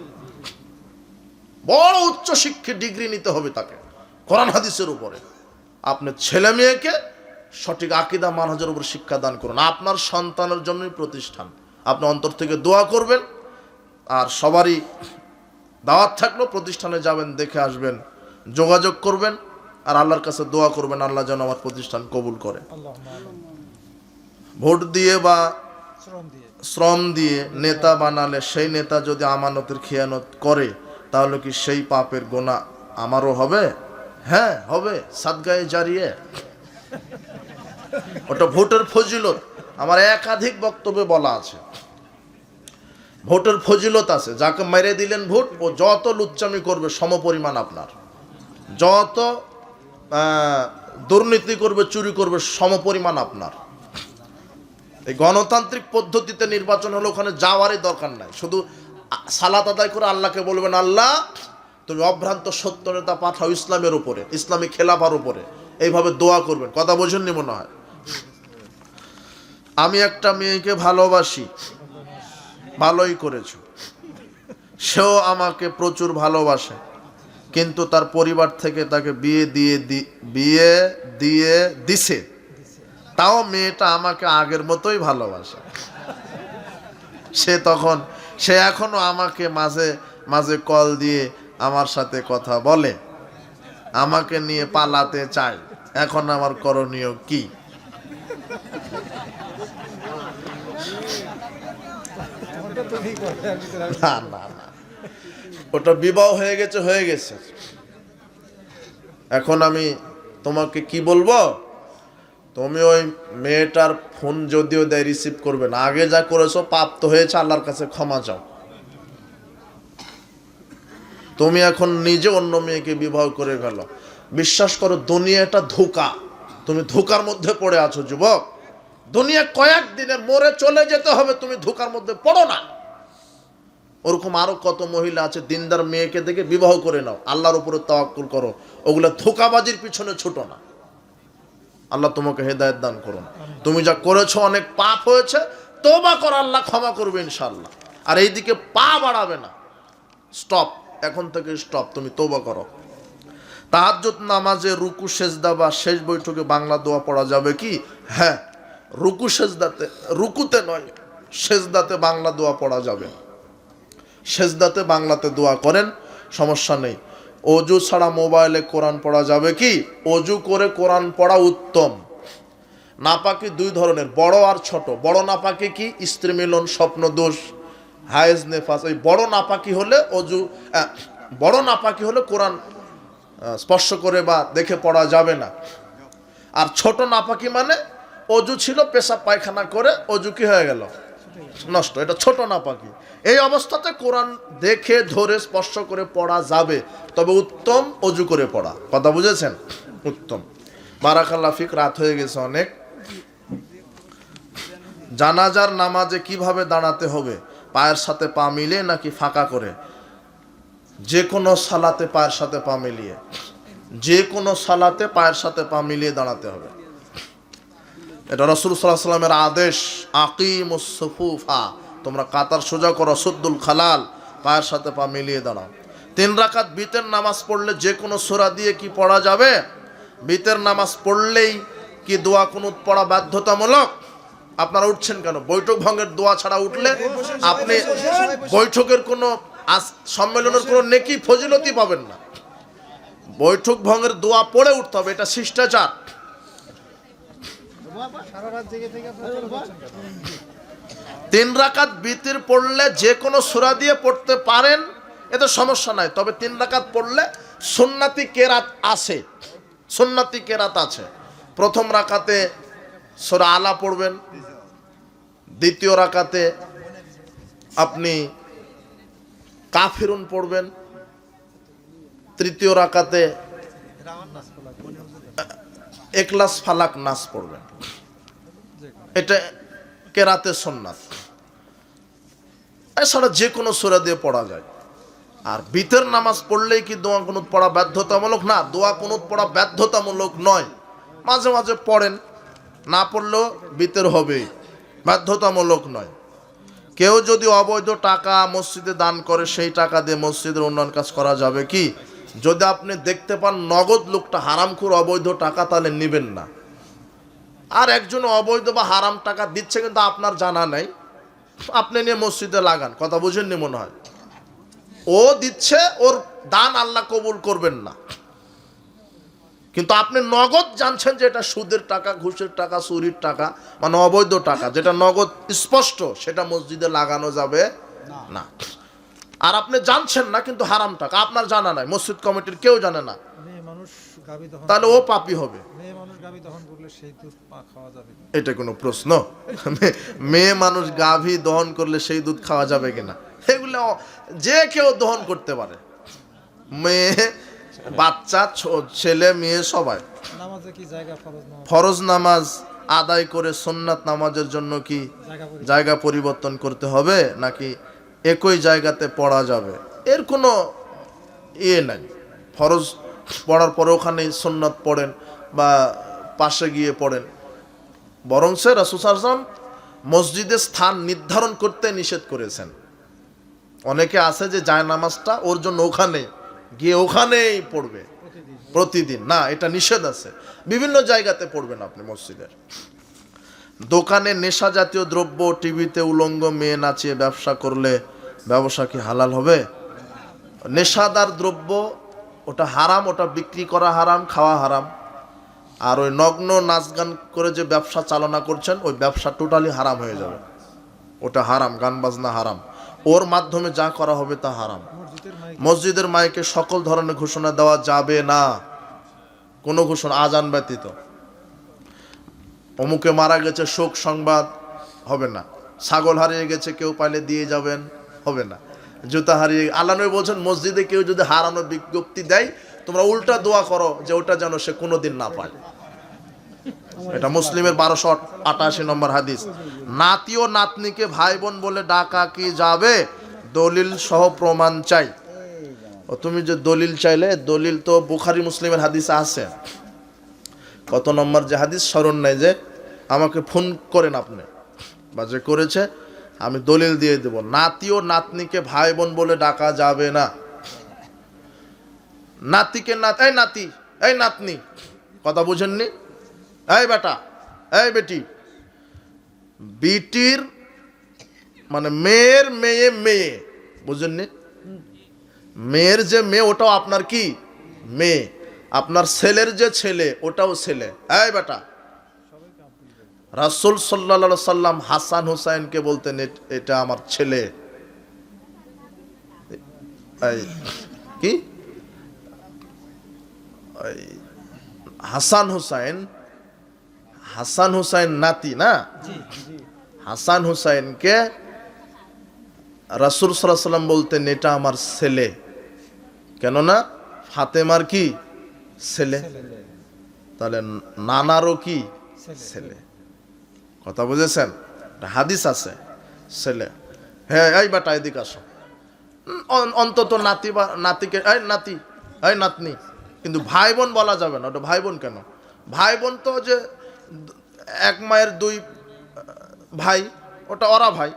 বড় উচ্চ শিক্ষা ডিগ্রি নিতে হবে তাকে কোরআন হাদিসের উপরে। আপনার ছেলে মেয়েকে সঠিক আকীদা মানহাজের উপর শিক্ষা দান করুন। আপনার সন্তানের জন্যই প্রতিষ্ঠান। আপনি অন্তর থেকে দোয়া করবেন। আর সবারই দাওয়াত থাকলো, প্রতিষ্ঠানে যাবেন, দেখে আসবেন, যোগাযোগ করবেন, আর আল্লাহর কাছে দোয়া করবেন আল্লাহ যেন আমার প্রতিষ্ঠান কবুল করে। ভোট দিয়ে বা শ্রম দিয়ে নেতা বানালে সেই নেতা যদি আমানতের খেয়ানত করে, তাহলে কি সেই পাপের গোনা আমারও হবে? হ্যাঁ হবে, সাদগায়ে জারিয়ে। ওটা ভোটের ফজিলত। আমার একাধিক বক্তব্যে বলা আছে, ভোটের ফজিলত আছে। যাকে মেরে দিলেন ভোট, ও যত লুচ্চামি করবে সমপরিমাণ আপনার, যত দুর্নীতি করবে, চুরি করবে, সমপরিমাণ আপনার। এই গণতান্ত্রিক পদ্ধতিতে নির্বাচন হলো, ওখানে যাওয়ারই দরকার নাই। শুধু সালাত আদায় করে আল্লাহকে বলবেন, আল্লাহ তুমি অভ্রান্ত সত্য নেতা পাঠাও ইসলামের উপরে, ইসলামী খেলাফার উপরে। এইভাবে দোয়া করবেন। কথা বোঝেননি মনে হয়? আমি একটা মেয়েকে ভালোবাসি, ভালোই করেছো, সেও আমাকে প্রচুর ভালোবাসে, কিন্তু তার পরিবার থেকে তাকে বিয়ে দিয়ে দিছে, তাও মেয়েটা আমাকে আগের মতোই ভালোবাসে। সে এখনো আমাকে মাঝে মাঝে কল দিয়ে আমার সাথে কথা বলে, আমাকে নিয়ে পালাতে চায়। এখন আমার করণীয় কি? না না না, ওটা বিবাহ হয়ে গেছে। এখন আমি তোমাকে কি বলবো? তুমি ওই মেয়েটার ফোন যদিও দেয়, রিসিভ করবে না। আগে যা করেছো পাপ তো হয়েছে, আল্লাহর কাছে ক্ষমা চাও। তুমি এখন নিজে অন্য মেয়েকে বিবাহ করে ফেলো। বিশ্বাস করো, দুনিয়াটা ধোঁকা। তুমি ধোঁকার মধ্যে পড়ে আছো যুবক। দুনিয়া কয়েকদিনের, মরে চলে যেতে হবে, তুমি ধোঁকার মধ্যে পড়ো না। ওরকম আরো কত মহিলা আছে, দিনদার মেয়েকে দেখে বিবাহ করে নাও, আল্লাহর উপরে তাওয়াক্কুল করো। ওগুলা ধোঁকাবাজির পিছনে ছোটো না। আল্লাহ তোমাকে হেদায়েত দান করুন। তুমি যা করেছো অনেক পাপ হয়েছে, তওবা করো, আল্লাহ ক্ষমা করবে ইনশাআল্লাহ। আর এইদিকে পা বাড়াবে না। স্টপ, এখন থেকে স্টপ। তুমি তওবা করো। তাহাজ্জুদ নামাজে রুকু সেজদা বা শেষ বৈঠকে বাংলা দোয়া পড়া যাবে কি? হ্যাঁ, রুকুতে নয়, সেজদাতে বাংলা দোয়া পড়া যাবে। সেজদাতে বাংলাতে দোয়া করেন, সমস্যা নেই। অজু ছাড়া মোবাইলে কোরআন পড়া যাবে কি? অজু করে কোরআন পড়া উত্তম। নাপাকি দুই ধরনের, বড় আর ছোট। বড় নাপাকি কি? স্ত্রী মিলন, স্বপ্ন দোষ, হায়েজ, নেফাস। এই বড় নাপাকি হলে বড় নাপাকি হলে কোরআন স্পর্শ করে বা দেখে পড়া যাবে না। আর ছোট নাপাকি মানে অজু ছিল, পেশাব পায়খানা করে অজু কি হয়ে গেল? নষ্ট। এটা ছোট নাপাকি। এই অবস্থাতে কোরআন দেখে ধরে স্পর্শ করে পড়া যাবে, তবে উত্তম অজু করে পড়া। কথা বুঝেছেন? উত্তম। বারাকাল্লাহ ফিক। রাত হয়ে গেছে অনেক। জানাজার নামাজে কিভাবে দাঁড়াতে হবে? পায়ের সাথে পা মিলিয়ে নাকি ফাঁকা করে? যে কোনো সালাতে পায়ের সাথে পা মিলিয়ে, যে কোনো সালাতে পায়ের সাথে পা মিলিয়ে দাঁড়াতে হবে। এটা রাসূল সাল্লাল্লাহু আলাইহি ওয়াসাল্লামের আদেশ। আকিমুস সুফুফা, তোমরা কাতার সোজা করো, সুদ্দুল খালাল, পায়ের সাথে পা মিলিয়ে দাঁড়াও। 3 রাকাত বিতের নামাজ পড়লে যে কোনো সূরা দিয়ে কি পড়া যাবে? বিতের নামাজ পড়লেই কি দোয়া কুনুত পড়া বাধ্যতামূলক? আপনারা উঠছেন কেন? বৈঠক ভঙ্গের দোয়া ছাড়া উঠলে আপনি বৈঠকের কোনো সম্মেলনের কোনো নেকি ফজিলতি পাবেন না। বৈঠক ভঙ্গের দোয়া পড়ে উঠতে হবে, এটা শিষ্টাচার। 3 রাকাত বিতির পড়লে যে কোনো সূরা দিয়ে পড়তে পারেন, এতে সমস্যা নাই। তবে 3 রাকাত পড়লে সুন্নতি কেরাত আছে, সুন্নতি কেরাত আছে। প্রথম রাকাতে সূরা আলা পড়বেন, দ্বিতীয় রাকাতে আপনি কাফিরুন পড়বেন, তৃতীয় রাকাতে ইখলাস ফালাক নাস পড়বেন। এটা কেরাতে সুন্নাত। এছাড়া যে কোনো সূরা দিয়ে পড়া যায়। আর বিতর নামাজ পড়লেই কি দোয়া কুনুত পড়া বাধ্যতামূলক? না, দোয়া কুনুত পড়া বাধ্যতামূলক নয়। মাঝে মাঝে পড়েন, না পড়লেও বিতর হবে, বাধ্যতামূলক নয়। কেউ যদি অবৈধ টাকা মসজিদে দান করে, সেই টাকা দিয়ে মসজিদের উন্নয়ন কাজ করা যাবে কি? যদি আপনি দেখতে পান নগদ লোকটা হারামখোর, অবৈধ টাকা, তাহলে নেবেন না। আর একজন অবৈধ বা হারাম টাকা দিচ্ছে কিন্তু আপনার জানা নাই, আপনি নিয়ে মসজিদে লাগান। কথা বুঝেননি মনে হয়। ও দিচ্ছে, ওর দান আল্লাহ কবুল করবেন না। কিন্তু আপনি নগদ জানছেন যে এটা সুদের টাকা, ঘুষের টাকা, চুরির টাকা, মানে অবৈধ টাকা, যেটা নগদ স্পষ্ট, সেটা মসজিদে লাগানো যাবে না। আর আপনি জানছেন না কিন্তু হারাম টাকা, আপনার জানা নাই, মসজিদ কমিটির কেউ জানে না, তাহলে ও পাপী হবে। এটা কোনো প্রশ্ন? মেয়ে মানুষ গাভী দহন করলে সেই দুধ খাওয়া যাবে কিনা? এগুলো যে কেউ দহন করতে পারে, মেয়ে, বাচ্চা, ছেলে মেয়ে সবাই। ফরজ নামাজ আদায় করে সুন্নাত নামাজের জন্য কি জায়গা পরিবর্তন করতে হবে, নাকি একই জায়গাতে পড়া যাবে? এর কোনো নাই। ফরজ পড়ার পরে ওখানে সুন্নাত পড়েন বা পাশে গিয়ে পড়েন। বরং সে রাসূল সাল্লাল্লাহু আলাইহি ওয়াসাল্লাম মসজিদে স্থান নির্ধারণ করতে নিষেধ করেছেন। অনেকে আছে যে যায় নামাজটা ওর জন্য ওখানে গিয়ে ওখানেই পড়বে প্রতিদিন, না, এটা নিষেধ আছে। বিভিন্ন জায়গাতে পড়বেন আপনি মসজিদের। দোকানে নেশা জাতীয় দ্রব্য, টিভিতে উলঙ্গ মেয়ে নাচিয়ে ব্যবসা করলে ব্যবসা কি হালাল হবে? নেশাদার দ্রব্য ওটা হারাম, ওটা বিক্রি করা হারাম, খাওয়া হারাম। আর ওই নগ্ন নাচ গান করে যে ব্যবসা চালনা করছেন, ওই ব্যবসা টোটালি হারাম হয়ে যাবে। ওটা হারাম, গান বাজনা হারাম, ওর মাধ্যমে যা করা হবে তা হারাম। মসজিদের মাইকে সকল ধরনের ঘোষণা দেওয়া যাবে না, কোনো ঘোষণা, আজান ব্যতীত। অমুকে মারা গেছে, শোক সংবাদ হবে না। ছাগল হারিয়ে গেছে, কেউ পাইলে দিয়ে যাবেন, হবে না। জুতা হারিয়ে, আল্লাহ নবী বলছেন মসজিদে কেউ যদি হারানো বিজ্ঞপ্তি দেয়, তোমরা উল্টা দোয়া করো যে ওটা যেন সে কোনোদিন না পায়। এটা মুসলিমের 1288 নম্বর হাদিস। নাতি ও নাতনিকে ভাই বোন বলে ডাকা কি যাবে? দলিল সহ প্রমাণ চাই। ও তুমি যে দলিল চাইলে, দলিল তো বুখারী মুসলিমের হাদিসে আছে। কত নম্বর যে হাদিস স্মরণ নাই, যে আমাকে ফোন করেন আপনি, বা যে করেছে আমি দলিল দিয়ে দেব। নাতি ও নাতনিকে ভাই বোন বলে ডাকা যাবে না। নাতিকে এই নাতি, এই নাতনি, কথা বুঝেননি? এই বেটা, এই বেটি, বিটির মানে মেয়ের মেয়ে, মেয়ে, বুঝেননি? মেয়ের যে মেয়ে ওটাও আপনার কি মেয়ে, আপনার ছেলের যে ছেলে ওটাও ছেলে। এই বেটা, রাসূল সাল্লাল্লাহু আলাইহি সাল্লাম হাসান হুসাইনকে বলতেন এটা আমার ছেলে। কি হাসান হুসাইন, হাসান হুসাইন নাতি না, হাসান হুসাইনকে রাসূল সাল্লাল্লাহু আলাইহি সাল্লাম বলতেন এটা আমার ছেলে। কেননা ফাতেমার কি ছেলে, তাহলে নানারও কি ছেলে। কথা বুঝেছেন? হাদিস আছে, ছেলে। হ্যাঁ, এই বেটা এদিকে আসো, অন্তত নাতি বা নাতিকে এই নাতি, এই নাতনি, কিন্তু ভাই বোন বলা যাবে না। ওটা ভাই বোন কেন? ভাই বোন তো যে এক মায়ের দুই ভাই, ওটা ওরা ভাই।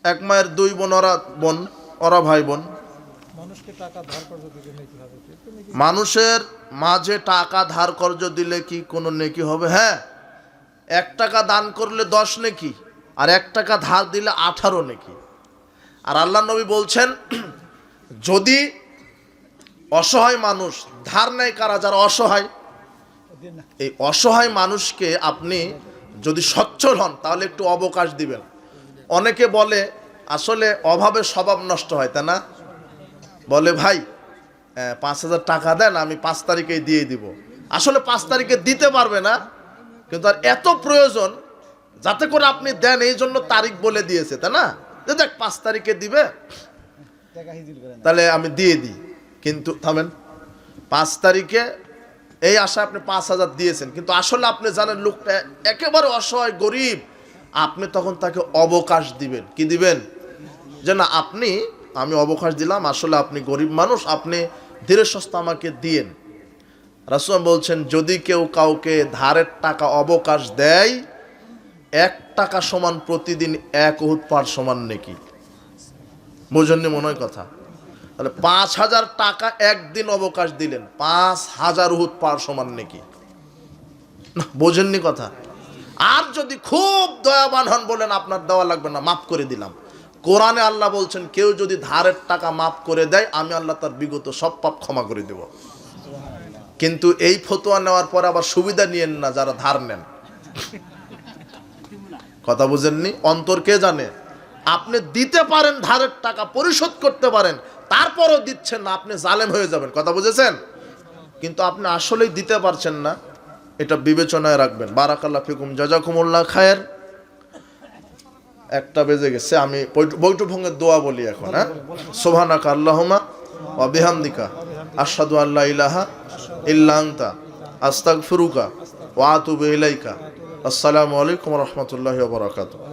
এক মায়ের দুই বোন, ওরা বোন, ওরা ভাই বোন। মানুষের মাঝে টাকা ধার কর্জ দিলে কি কোনো নেকি হবে? হ্যাঁ, 1 টাকা দান করলে 10 নেকি, আর 1 টাকা ধার দিলে 18 নেকি। আর আল্লাহ নবী বলছেন যদি অসহায় মানুষ ধার নেয়, কারা? যারা অসহায়, এই অসহায় মানুষকে আপনি যদি সচ্ছল হন তাহলে একটু অবকাশ দিবেন। অনেকে বলে আসলে অভাবে স্বভাব নষ্ট হয়, তাই না? বলে ভাই 5,000 টাকা দেন, আমি 5 তারিখেই দিয়ে দিব। আসলে 5 তারিখে দিতে পারবে না, কিন্তু আর এত প্রয়োজন যাতে করে আপনি দেন, এই জন্য তারিখ বলে দিয়েছে, তাই না? যে দেখ 5 তারিখে দিবে, তাহলে আমি দিয়ে দিই। কিন্তু থামেন, 5 তারিখে এই আশা আপনি 5,000 দিয়েছেন, কিন্তু আসলে আপনি জানেন লোকটা একেবারে অসহায় গরিব। আপনি তখন তাকে অবকাশ দিবেন। কি দিবেন? যে না, আমি অবকাশ দিলাম, আসলে আপনি গরিব মানুষ, আপনি ধীরে সুস্থে আমাকে দিয়েন। রাসূল বলছেন, যদি কেউ কাউকে ধারের টাকা অবকাশ দেয়, 1 টাকা সমান প্রতিদিন 1 উহুদ পাহাড় সমান নেকি। বোঝেননি মনে হয় কথা? তাহলে 5,000 টাকা একদিন অবকাশ দিলেন, 5,000 উহুদ পাহাড় সমান নেকি। না, বোঝেননি কথা? আর যদি খুব দয়াবান হন, বলেন আপনার দেওয়া লাগবে না, মাফ করে দিলাম। কোরআনে আল্লাহ বলছেন, কেউ যদি ধারের টাকা মাফ করে দেয়, আমি আল্লাহ তার বিগত সব পাপ ক্ষমা করে দেব। কিন্তু এই ফতোয়া নেওয়ার পরে আবার সুবিধা নিয়েন না যারা ধার নেন। কথা বুঝেননি? অন্তর কে জানে? আপনি দিতে পারেন, ধারের টাকা পরিশোধ করতে পারেন, তারপরও দিচ্ছেন না, আপনি জালেম হয়ে যাবেন। কথা বুঝেছেন? কিন্তু আপনি আসলেই দিতে পারছেন না, এটা বিবেচনায় রাখবেন। বারাকাল্লাহ ফিকুম, জাযাকুমুল্লাহ খায়ের। 1টা বেজে গেছে, আমি বৈঠক ভঙ্গের দোয়া বলি এখন। হ্যাঁ, সুবহানাকা আল্লাহুম্মা ওয়া বিহামদিকা আশহাদু আল্লা ইলাহা ইল্লা আনতা আস্তাগফিরুকা ওয়া আতুবু ইলাইকা। আসসালামু আলাইকুম ওয়া রাহমাতুল্লাহি ওয়া বারাকাতুহু।